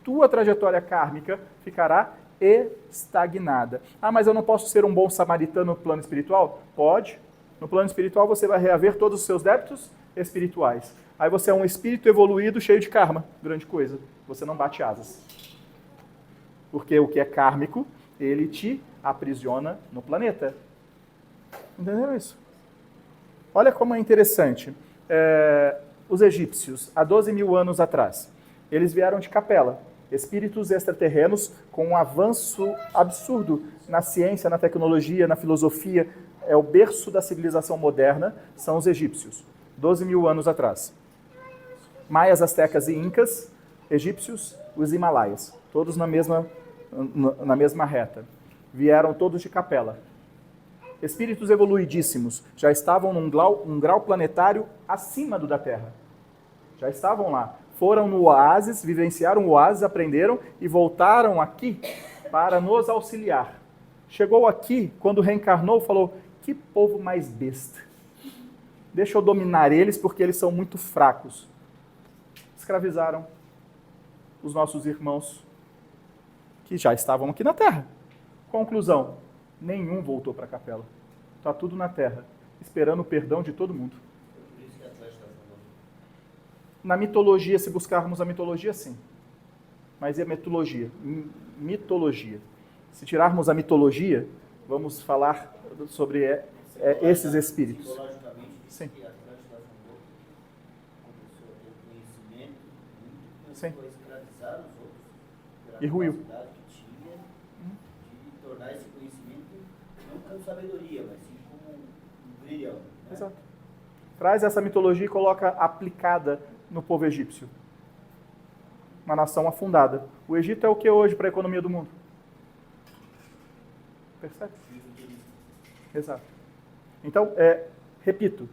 tua trajetória kármica ficará estagnada. Ah, mas eu não posso ser um bom samaritano no plano espiritual? Pode. No plano espiritual você vai reaver todos os seus débitos espirituais. Aí você é um espírito evoluído, cheio de karma. Grande coisa. Você não bate asas. Porque o que é kármico, ele te aprisiona no planeta. Entenderam isso? Olha como é interessante. Os egípcios, há 12.000 anos atrás, eles vieram de Capela. Espíritos extraterrenos com um avanço absurdo na ciência, na tecnologia, na filosofia. É o berço da civilização moderna, são os egípcios. 12.000 anos atrás. Maias, astecas e incas, egípcios, os Himalaias. Todos na mesma reta. Vieram todos de Capela. Espíritos evoluidíssimos já estavam num grau planetário acima do da Terra. Já estavam lá. Foram no oásis, vivenciaram o oásis, aprenderam e voltaram aqui para nos auxiliar. Chegou aqui, quando reencarnou, falou, que povo mais besta. Deixa eu dominar eles porque eles são muito fracos. Escravizaram os nossos irmãos que já estavam aqui na Terra. Conclusão, nenhum voltou para a Capela. Está tudo na Terra, esperando o perdão de todo mundo. Na mitologia, se buscarmos a mitologia, sim. Mas e a mitologia? Mitologia. Se tirarmos a mitologia, vamos falar sobre esses espíritos. Sim. Sim. E ruiu. De tornar esse conhecimento não como sabedoria, mas sim como um brilhão. Né? Exato. Traz essa mitologia e coloca aplicada no povo egípcio. Uma nação afundada. O Egito é o que hoje para a economia do mundo? Percebe? Exato. Então, repito,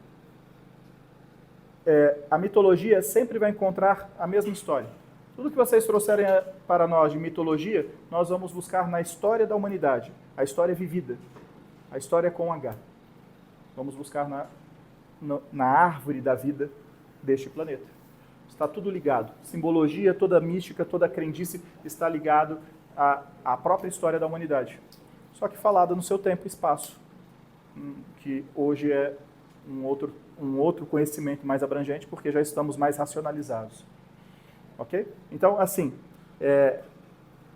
a mitologia sempre vai encontrar a mesma história. Tudo que vocês trouxerem para nós de mitologia, nós vamos buscar na história da humanidade. A história vivida. A história com H. Vamos buscar na árvore da vida deste planeta. Está tudo ligado. Simbologia, toda mística, toda crendice está ligado à própria história da humanidade. Só que falada no seu tempo e espaço. Que hoje é um outro conhecimento mais abrangente, porque já estamos mais racionalizados. Ok? Então, assim,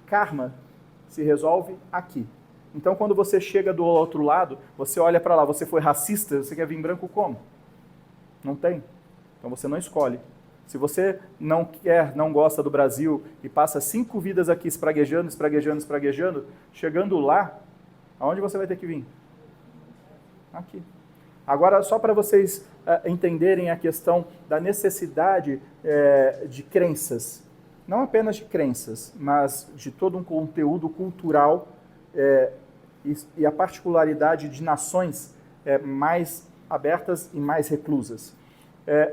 karma se resolve aqui. Então, quando você chega do outro lado, você olha para lá, você foi racista, você quer vir branco como? Não tem. Então, você não escolhe. Se você não gosta do Brasil e passa 5 vidas aqui espraguejando, chegando lá, aonde você vai ter que vir? Aqui. Agora, só para vocês entenderem a questão da necessidade de crenças, não apenas de crenças, mas de todo um conteúdo cultural e a particularidade de nações mais abertas e mais reclusas.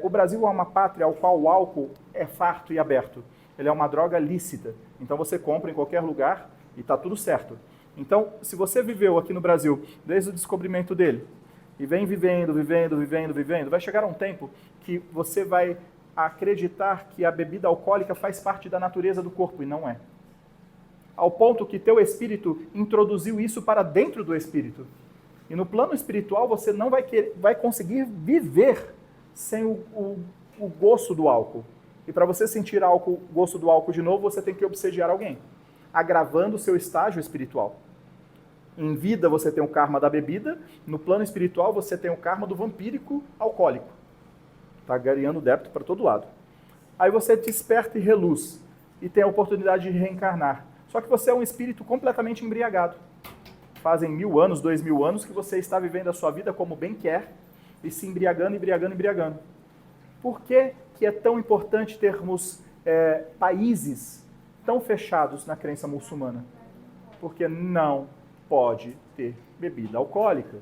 O Brasil é uma pátria ao qual o álcool é farto e aberto. Ele é uma droga lícita. Então você compra em qualquer lugar e está tudo certo. Então, se você viveu aqui no Brasil desde o descobrimento dele, e vem vivendo, vai chegar um tempo que você vai acreditar que a bebida alcoólica faz parte da natureza do corpo, e não é. Ao ponto que teu espírito introduziu isso para dentro do espírito. E no plano espiritual você não vai conseguir viver sem o gosto do álcool. E para você sentir o gosto do álcool de novo, você tem que obsediar alguém, agravando o seu estágio espiritual. Em vida você tem o karma da bebida, no plano espiritual você tem o karma do vampírico alcoólico. Está gareando débito para todo lado. Aí você desperta e reluz, e tem a oportunidade de reencarnar. Só que você é um espírito completamente embriagado. Fazem 1000 anos, 2000 anos que você está vivendo a sua vida como bem quer, e se embriagando. Por que é tão importante termos países tão fechados na crença muçulmana? Porque não pode ter bebida alcoólica.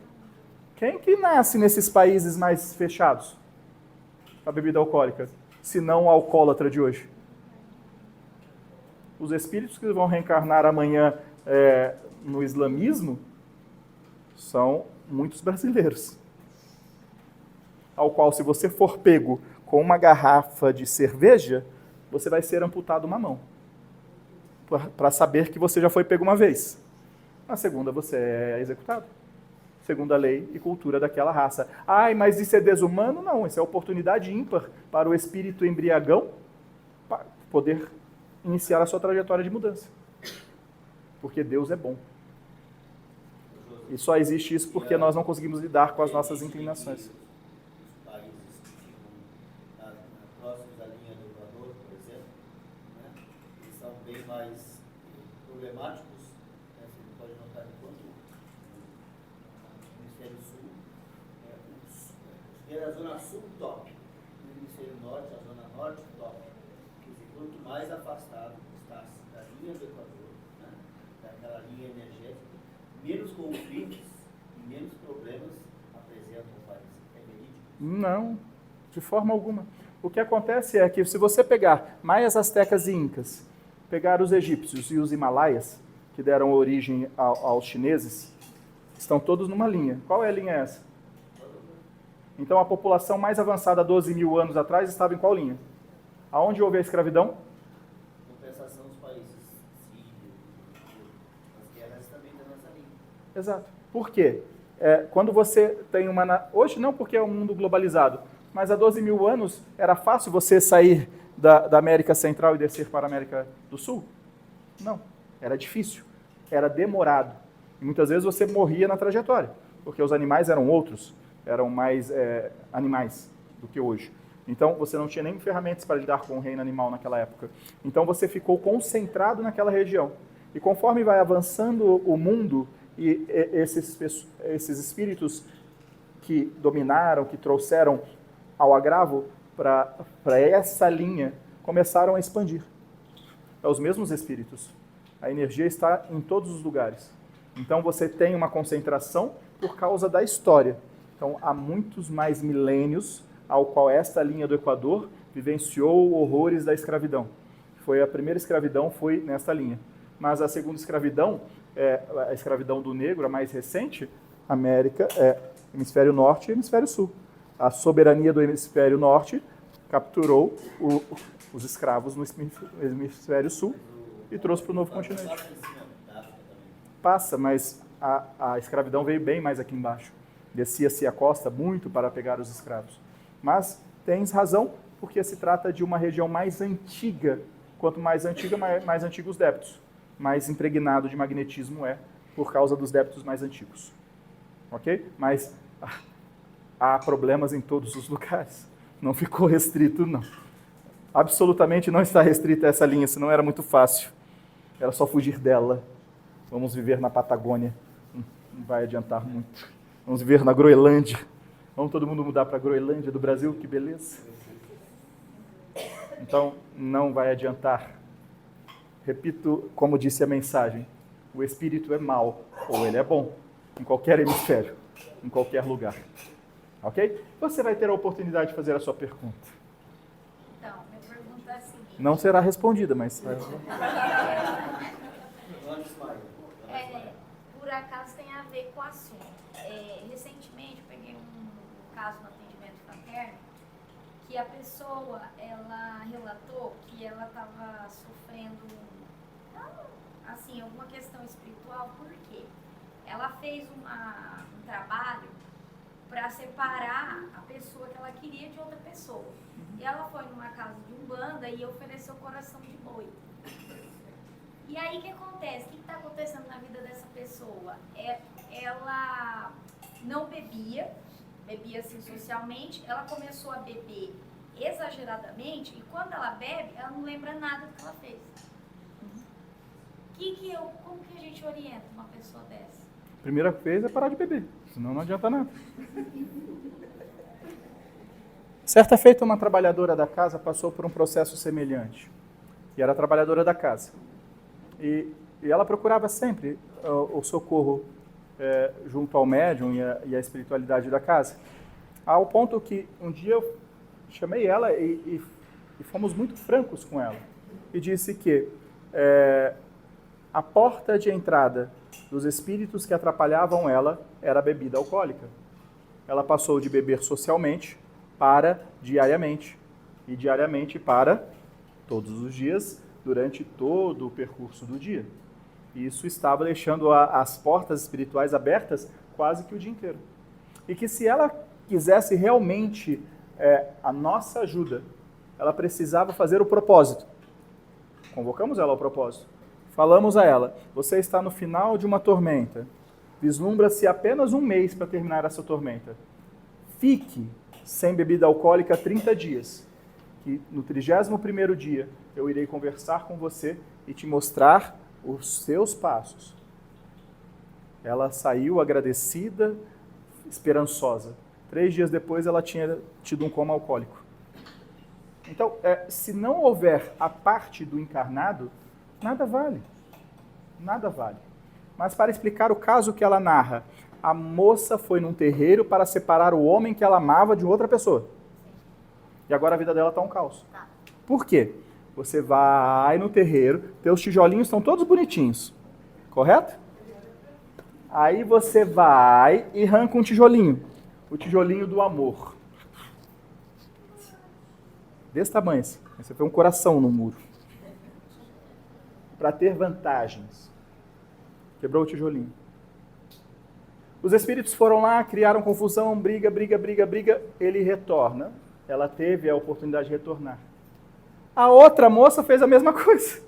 Quem que nasce nesses países mais fechados? A bebida alcoólica, se não o alcoólatra de hoje. Os espíritos que vão reencarnar amanhã no islamismo são muitos brasileiros. Ao qual, se você for pego com uma garrafa de cerveja, você vai ser amputado uma mão. Para saber que você já foi pego uma vez. Na segunda, você é executado. Segundo a lei e cultura daquela raça. Ai, mas isso é desumano? Não, isso é oportunidade ímpar para o espírito embriagão poder iniciar a sua trajetória de mudança. Porque Deus é bom. E só existe isso porque nós não conseguimos lidar com as nossas inclinações. Os países que ficam próximos da linha do Equador, por exemplo, né, eles são bem mais problemáticos. Você pode notar que quanto no hemisfério sul, a zona sul top, no hemisfério norte, a zona norte top. Quer dizer, quanto mais afastado está da linha do Equador, né, daquela linha energética, menos conflitos e menos problemas apresentam o país. É verídico? Não, de forma alguma. O que acontece é que se você pegar maias, astecas e incas, pegar os egípcios e os himalaias, que deram origem aos chineses, estão todos numa linha. Qual é a linha essa? Então a população mais avançada 12 mil anos atrás estava em qual linha? Aonde houve a escravidão? Compensação dos países sírios, as guerras também estão nessa linha. Exato. Por quê? Quando você tem hoje não, porque é um mundo globalizado, mas há 12 mil anos era fácil você sair da América Central e descer para a América do Sul? Não. Era difícil. Era demorado. E muitas vezes você morria na trajetória, porque os animais eram outros, eram mais animais do que hoje. Então, você não tinha nem ferramentas para lidar com o reino animal naquela época. Então, você ficou concentrado naquela região. E conforme vai avançando o mundo, e esses espíritos que dominaram, que trouxeram ao agravo para essa linha, começaram a expandir. É os mesmos espíritos. A energia está em todos os lugares. Então, você tem uma concentração por causa da história. Então, há muitos mais milênios ao qual esta linha do Equador vivenciou horrores da escravidão. A primeira escravidão foi nesta linha. Mas a segunda escravidão, a escravidão do negro, a mais recente, América, hemisfério norte e hemisfério sul. A soberania do hemisfério norte capturou os escravos no hemisfério sul e trouxe para o novo continente. Passa, mas a escravidão veio bem mais aqui embaixo. Descia-se a costa muito para pegar os escravos. Mas tens razão, porque se trata de uma região mais antiga. Quanto mais antiga, mais antigos os débitos. Mais impregnado de magnetismo por causa dos débitos mais antigos. Ok? Mas há problemas em todos os lugares. Não ficou restrito, não. Absolutamente não está restrita essa linha, senão era muito fácil. Era só fugir dela. Vamos viver na Patagônia. Não vai adiantar muito. Vamos viver na Groenlândia. Vamos todo mundo mudar para a Groenlândia do Brasil, que beleza. Então, não vai adiantar. Repito, como disse a mensagem, o espírito é mau ou ele é bom, em qualquer hemisfério, em qualquer lugar. Ok? Você vai ter a oportunidade de fazer a sua pergunta. Então, minha pergunta é a seguinte. Não será respondida, mas... por acaso tem a ver com o assunto. Recentemente eu peguei um caso no atendimento fraterno que a pessoa, ela relatou que ela estava sofrendo, assim, alguma questão espiritual. Por quê? Ela fez um trabalho para separar a pessoa que ela queria de outra pessoa. E ela foi numa casa de umbanda e ofereceu coração de boi. E aí o que acontece? O que está acontecendo na vida dessa pessoa? Ela não bebia assim socialmente, ela começou a beber exageradamente e quando ela bebe, ela não lembra nada do que ela fez. Como que a gente orienta uma pessoa dessa? A primeira coisa é parar de beber, senão não adianta nada. Certa feita, uma trabalhadora da casa passou por um processo semelhante. E era trabalhadora da casa. E ela procurava sempre o socorro junto ao médium e a espiritualidade da casa. Ao ponto que um dia eu chamei ela e fomos muito francos com ela. E disse que a porta de entrada dos espíritos que atrapalhavam ela era a bebida alcoólica. Ela passou de beber socialmente para diariamente. E diariamente para todos os dias, durante todo o percurso do dia. E isso estava deixando as portas espirituais abertas quase que o dia inteiro. E que se ela quisesse realmente a nossa ajuda, ela precisava fazer o propósito. Convocamos ela ao propósito. Falamos a ela, você está no final de uma tormenta. Vislumbra-se apenas um mês para terminar essa tormenta. Fique sem bebida alcoólica 30 dias. Que no 31º dia eu irei conversar com você e te mostrar os seus passos. Ela saiu agradecida, esperançosa. 3 dias depois ela tinha tido um coma alcoólico. Então, se não houver a parte do encarnado, nada vale. Nada vale. Mas para explicar o caso que ela narra, a moça foi num terreiro para separar o homem que ela amava de outra pessoa. E agora a vida dela está um caos. Por quê? Você vai no terreiro, teus tijolinhos estão todos bonitinhos, correto? Aí você vai e arranca um tijolinho, o tijolinho do amor. Desse tamanho assim. Você põe um coração no muro. Para ter vantagens. Quebrou o tijolinho. Os espíritos foram lá, criaram confusão, briga. Ele retorna. Ela teve a oportunidade de retornar. A outra moça fez a mesma coisa.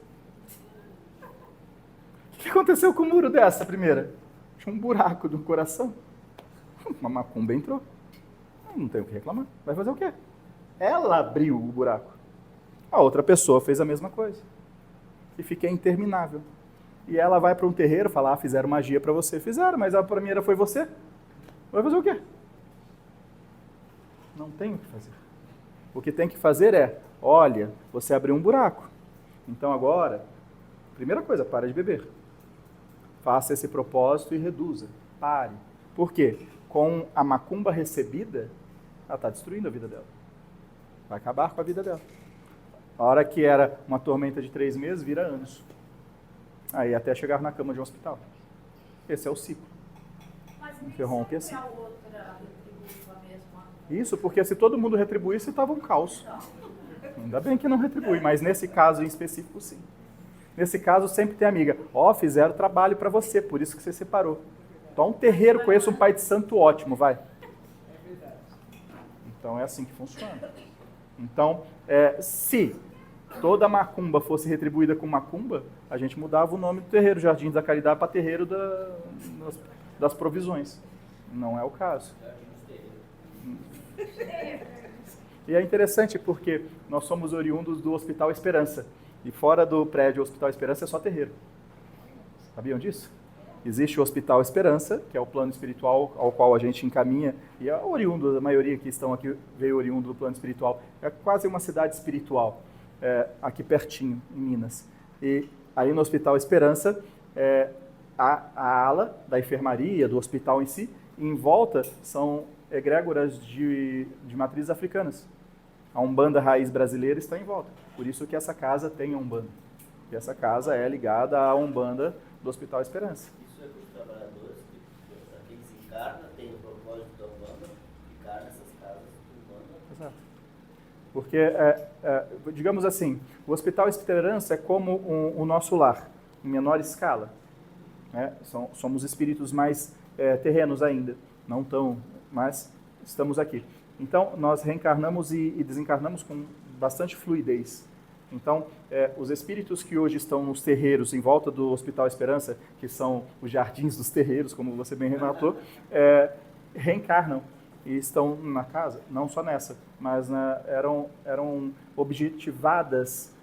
O que aconteceu com o muro dessa primeira? Tinha um buraco do coração. Uma macumba entrou. Não tem o que reclamar. Vai fazer o quê? Ela abriu o buraco. A outra pessoa fez a mesma coisa. E fica interminável. E ela vai para um terreiro e fala, fizeram magia para você. Fizeram, mas a primeira foi você. Vai fazer o quê? Não tem o que fazer. O que tem que fazer é, olha, você abriu um buraco. Então agora, primeira coisa, para de beber. Faça esse propósito e reduza. Pare. Por quê? Com a macumba recebida, ela está destruindo a vida dela. Vai acabar com a vida dela. A hora que era uma tormenta de 3 meses, vira anos. Aí até chegar na cama de um hospital. Esse é o ciclo. Mas Interrompe assim. a outra retribui a mesma. Isso, porque se todo mundo retribuísse, estava um caos. Ainda bem que não retribui, mas nesse caso em específico, sim. Nesse caso, sempre tem amiga. Fizeram trabalho para você, por isso que você separou. Então, um terreiro, conheço um pai de santo ótimo, vai. Então, é assim que funciona. Então, se toda macumba fosse retribuída com macumba, a gente mudava o nome do terreiro, Jardim da Caridade, para terreiro das provisões. Não é o caso. E é interessante porque nós somos oriundos do Hospital Esperança. E fora do prédio Hospital Esperança é só terreiro. Sabiam disso? Existe o Hospital Esperança, que é o plano espiritual ao qual a gente encaminha, e é oriundo, a maioria que estão aqui veio oriundo do plano espiritual. É quase uma cidade espiritual, aqui pertinho, em Minas. E aí no Hospital Esperança, a ala da enfermaria, do hospital em si, e em volta são egrégoras de matrizes africanas. A Umbanda raiz brasileira está em volta. Por isso que essa casa tem a Umbanda. E essa casa é ligada à Umbanda do Hospital Esperança. Isso isso é para os trabalhadores, para quem desencarna, tem o propósito da Umbanda, ficar nessas casas de Umbanda. Exato. Porque, digamos assim, o Hospital Esperança é como o nosso lar, em menor escala. Né? Somos espíritos mais terrenos ainda, não tão, mas estamos aqui. Então, nós reencarnamos e desencarnamos com bastante fluidez. Então, os espíritos que hoje estão nos terreiros em volta do Hospital Esperança, que são os jardins dos terreiros, como você bem relatou, reencarnam e estão na casa, não só nessa, mas eram objetivadas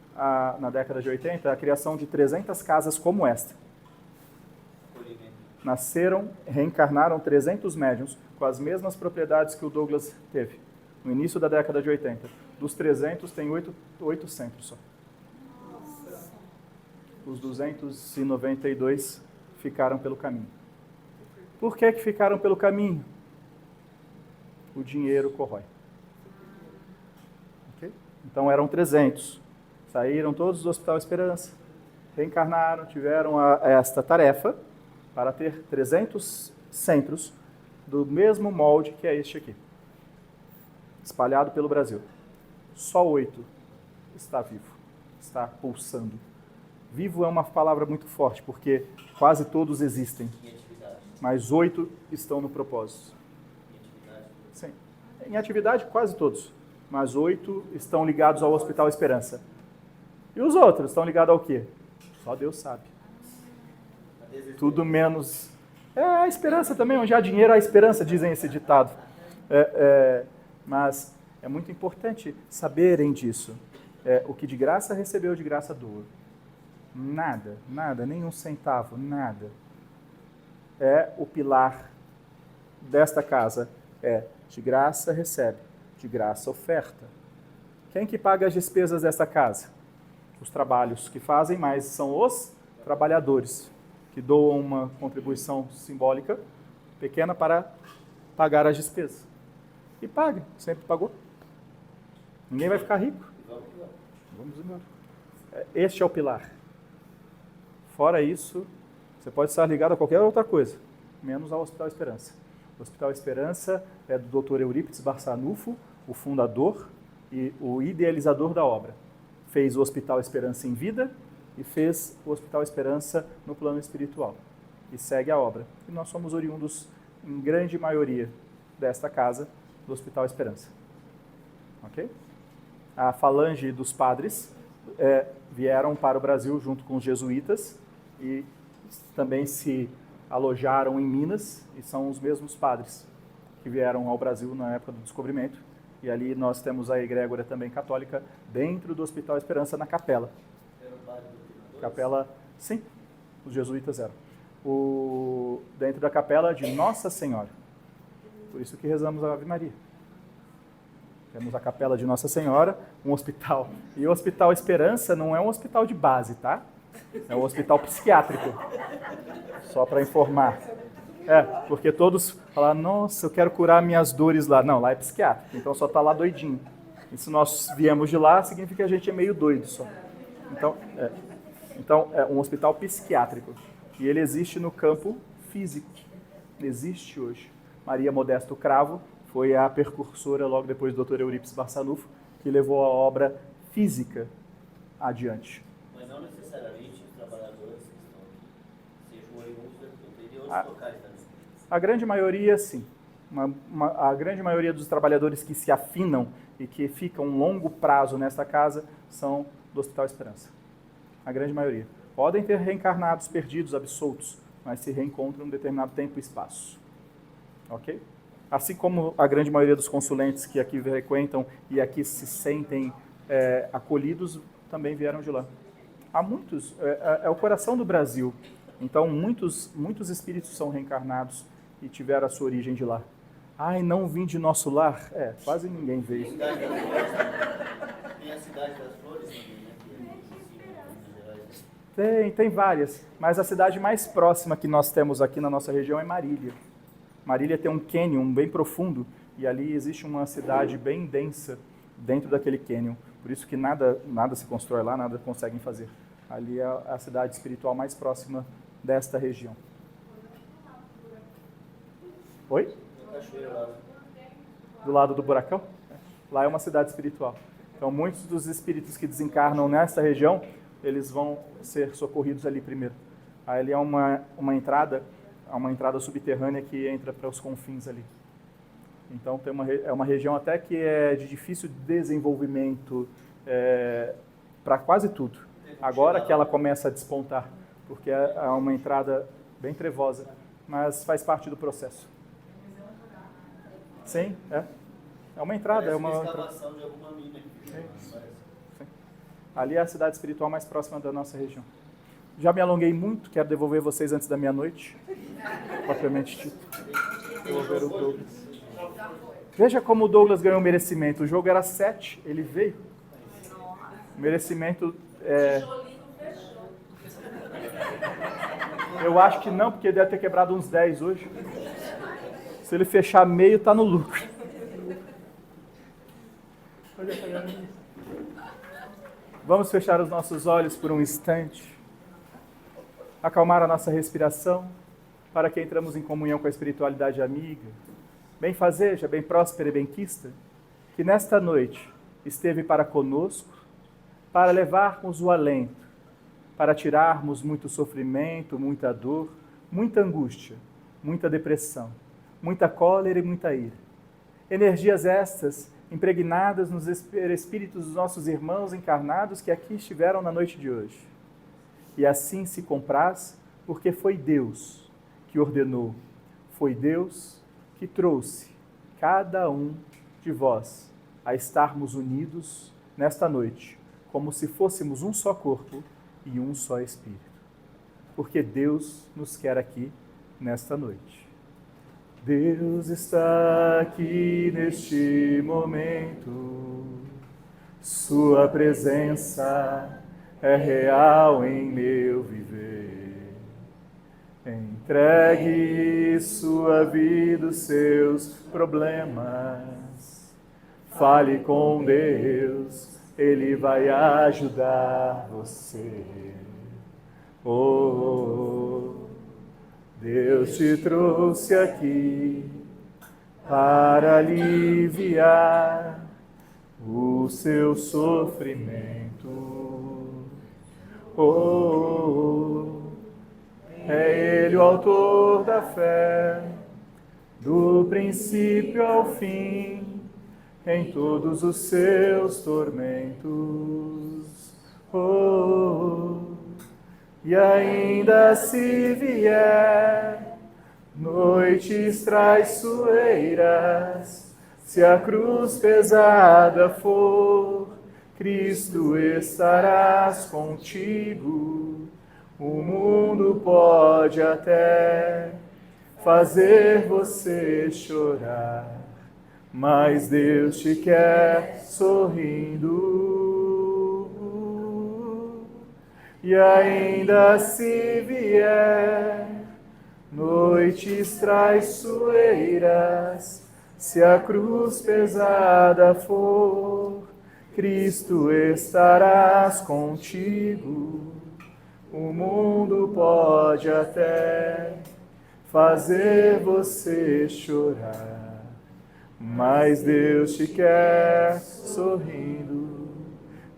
na década de 80 a criação de 300 casas como esta. Reencarnaram 300 médiuns com as mesmas propriedades que o Douglas teve, no início da década de 80. Dos 300, tem 8 centros só. Os 292 ficaram pelo caminho. Por que ficaram pelo caminho? O dinheiro corrói. Okay? Então eram 300. Saíram todos do Hospital Esperança, reencarnaram, tiveram esta tarefa para ter 300 centros do mesmo molde que é este aqui, espalhado pelo Brasil. Só 8 está vivo, está pulsando. Vivo é uma palavra muito forte, porque quase todos existem, mas 8 estão no propósito. Sim. Em atividade, quase todos, mas 8 estão ligados ao Hospital Esperança. E os outros estão ligados ao quê? Só Deus sabe. Tudo menos... a esperança também, onde há dinheiro, há esperança, dizem esse ditado. Mas é muito importante saberem disso. O que de graça recebeu, de graça doa. Nada, nenhum centavo, nada. O pilar desta casa. De graça recebe, de graça oferta. Quem que paga as despesas desta casa? Os trabalhos que fazem, mas são os trabalhadores, que doam uma contribuição simbólica pequena para pagar as despesas. E paga, sempre pagou. Ninguém vai ficar rico. Vamos embora. Este é o pilar. Fora isso, você pode estar ligado a qualquer outra coisa, menos ao Hospital Esperança. O Hospital Esperança é do Dr. Eurípides Barçanufo, o fundador e o idealizador da obra. Fez o Hospital Esperança em vida e fez o Hospital Esperança no plano espiritual. E segue a obra. E nós somos oriundos, em grande maioria, desta casa, do Hospital Esperança. Ok? A falange dos padres vieram para o Brasil junto com os jesuítas e também se alojaram em Minas, e são os mesmos padres que vieram ao Brasil na época do descobrimento. E ali nós temos a egrégora também católica dentro do Hospital Esperança, na capela. Capela, sim, os jesuítas eram. Dentro da capela de Nossa Senhora. Por isso que rezamos a Ave Maria. Temos a capela de Nossa Senhora, um hospital. E o Hospital Esperança não é um hospital de base, tá? É um hospital psiquiátrico. Só para informar. Porque todos falam, nossa, eu quero curar minhas dores lá. Não, lá é psiquiátrico, então só está lá doidinho. E se nós viemos de lá, significa que a gente é meio doido só. Então, é um hospital psiquiátrico. E ele existe no campo físico. Existe hoje. Maria Modesto Cravo foi a precursora, logo depois do Dr. Eurípides Barçanufo, que levou a obra física adiante. Mas não necessariamente os trabalhadores que estão aqui sejam oriundos do interior dos locais também. A grande maioria, sim. A grande maioria dos trabalhadores que se afinam e que ficam um longo prazo nesta casa são do Hospital Esperança. A grande maioria. Podem ter reencarnados, perdidos, absoltos, mas se reencontram em um determinado tempo e espaço. Ok? Assim como a grande maioria dos consulentes que aqui frequentam e aqui se sentem acolhidos, também vieram de lá. Há muitos, é o coração do Brasil. Então, muitos espíritos são reencarnados e tiveram a sua origem de lá. Ai, não vim de nosso lar? Quase ninguém veio. Tem a Cidade das Flores também, né? Tem várias, mas a cidade mais próxima que nós temos aqui na nossa região é Marília. Marília tem um cânion bem profundo e ali existe uma cidade bem densa dentro daquele cânion. Por isso que nada se constrói lá, nada conseguem fazer. Ali é a cidade espiritual mais próxima desta região. Oi? Cachoeira lá. Do lado do Buracão? Lá é uma cidade espiritual. Então, muitos dos espíritos que desencarnam nessa região, eles vão ser socorridos ali primeiro. Ali é uma entrada subterrânea que entra para os confins ali. Então, é uma região até que é de difícil desenvolvimento para quase tudo. Agora que ela começa a despontar, porque é uma entrada bem trevosa, mas faz parte do processo. Sim, é. É uma entrada, Parece é uma escavação de alguma mina. Sim. Ali é a cidade espiritual mais próxima da nossa região. Já me alonguei muito, quero devolver vocês antes da meia-noite. Propriamente dito. Devolver o Douglas. Veja como o Douglas ganhou merecimento. O jogo era 7, ele veio. O merecimento eu acho que não, porque ele deve ter quebrado uns 10 hoje. Se ele fechar meio, tá no lucro. Vamos fechar os nossos olhos por um instante. Acalmar a nossa respiração, para que entramos em comunhão com a espiritualidade amiga, benfazeja, bem próspera e benquista, que nesta noite esteve para conosco, para levarmos o alento, para tirarmos muito sofrimento, muita dor, muita angústia, muita depressão, muita cólera e muita ira. Energias estas impregnadas nos espíritos dos nossos irmãos encarnados que aqui estiveram na noite de hoje. E assim se compraz, porque foi Deus que ordenou, foi Deus que trouxe cada um de vós a estarmos unidos nesta noite, como se fôssemos um só corpo e um só espírito. Porque Deus nos quer aqui nesta noite. Deus está aqui neste momento, Sua presença é real em meu viver. Entregue sua vida, os seus problemas. Fale com Deus, Ele vai ajudar você. Deus te trouxe aqui para aliviar o seu sofrimento. É Ele o autor da fé, do princípio ao fim, em todos os seus tormentos. E ainda se vier noites traiçoeiras, se a cruz pesada for, Cristo estarás contigo. O mundo pode até fazer você chorar, mas Deus te quer sorrindo. E ainda se vier noites traiçoeiras, se a cruz pesada for, Cristo estarás contigo. O mundo pode até fazer você chorar, mas Deus te quer sorrindo.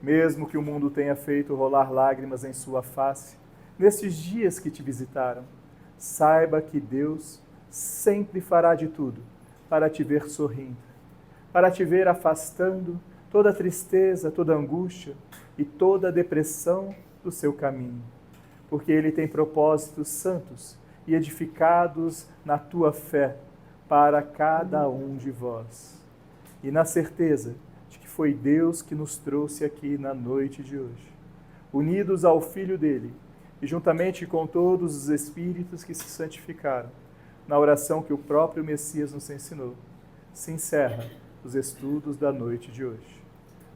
Mesmo que o mundo tenha feito rolar lágrimas em sua face, nestes dias que te visitaram, saiba que Deus sempre fará de tudo para te ver sorrindo, para te ver afastando toda tristeza, toda angústia e toda depressão do seu caminho, porque Ele tem propósitos santos e edificados na tua fé para cada um de vós. E na certeza de que foi Deus que nos trouxe aqui na noite de hoje, unidos ao Filho dele e juntamente com todos os Espíritos que se santificaram, na oração que o próprio Messias nos ensinou, se encerra os estudos da noite de hoje.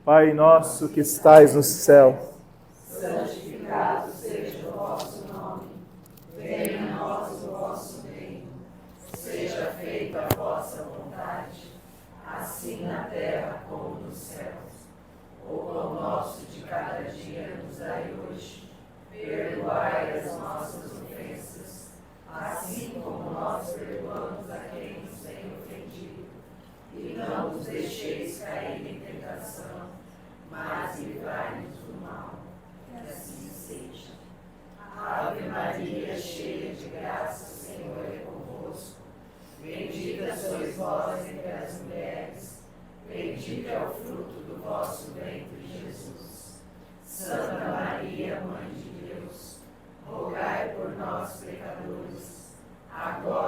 Pai nosso que estais no céu, santificado seja o vosso nome, venha a nós o vosso reino, seja feita a vossa vontade, assim na terra como nos céus. O pão nosso de cada dia nos dai hoje, perdoai as nossas ofensas, assim como nós perdoamos a quem nos agora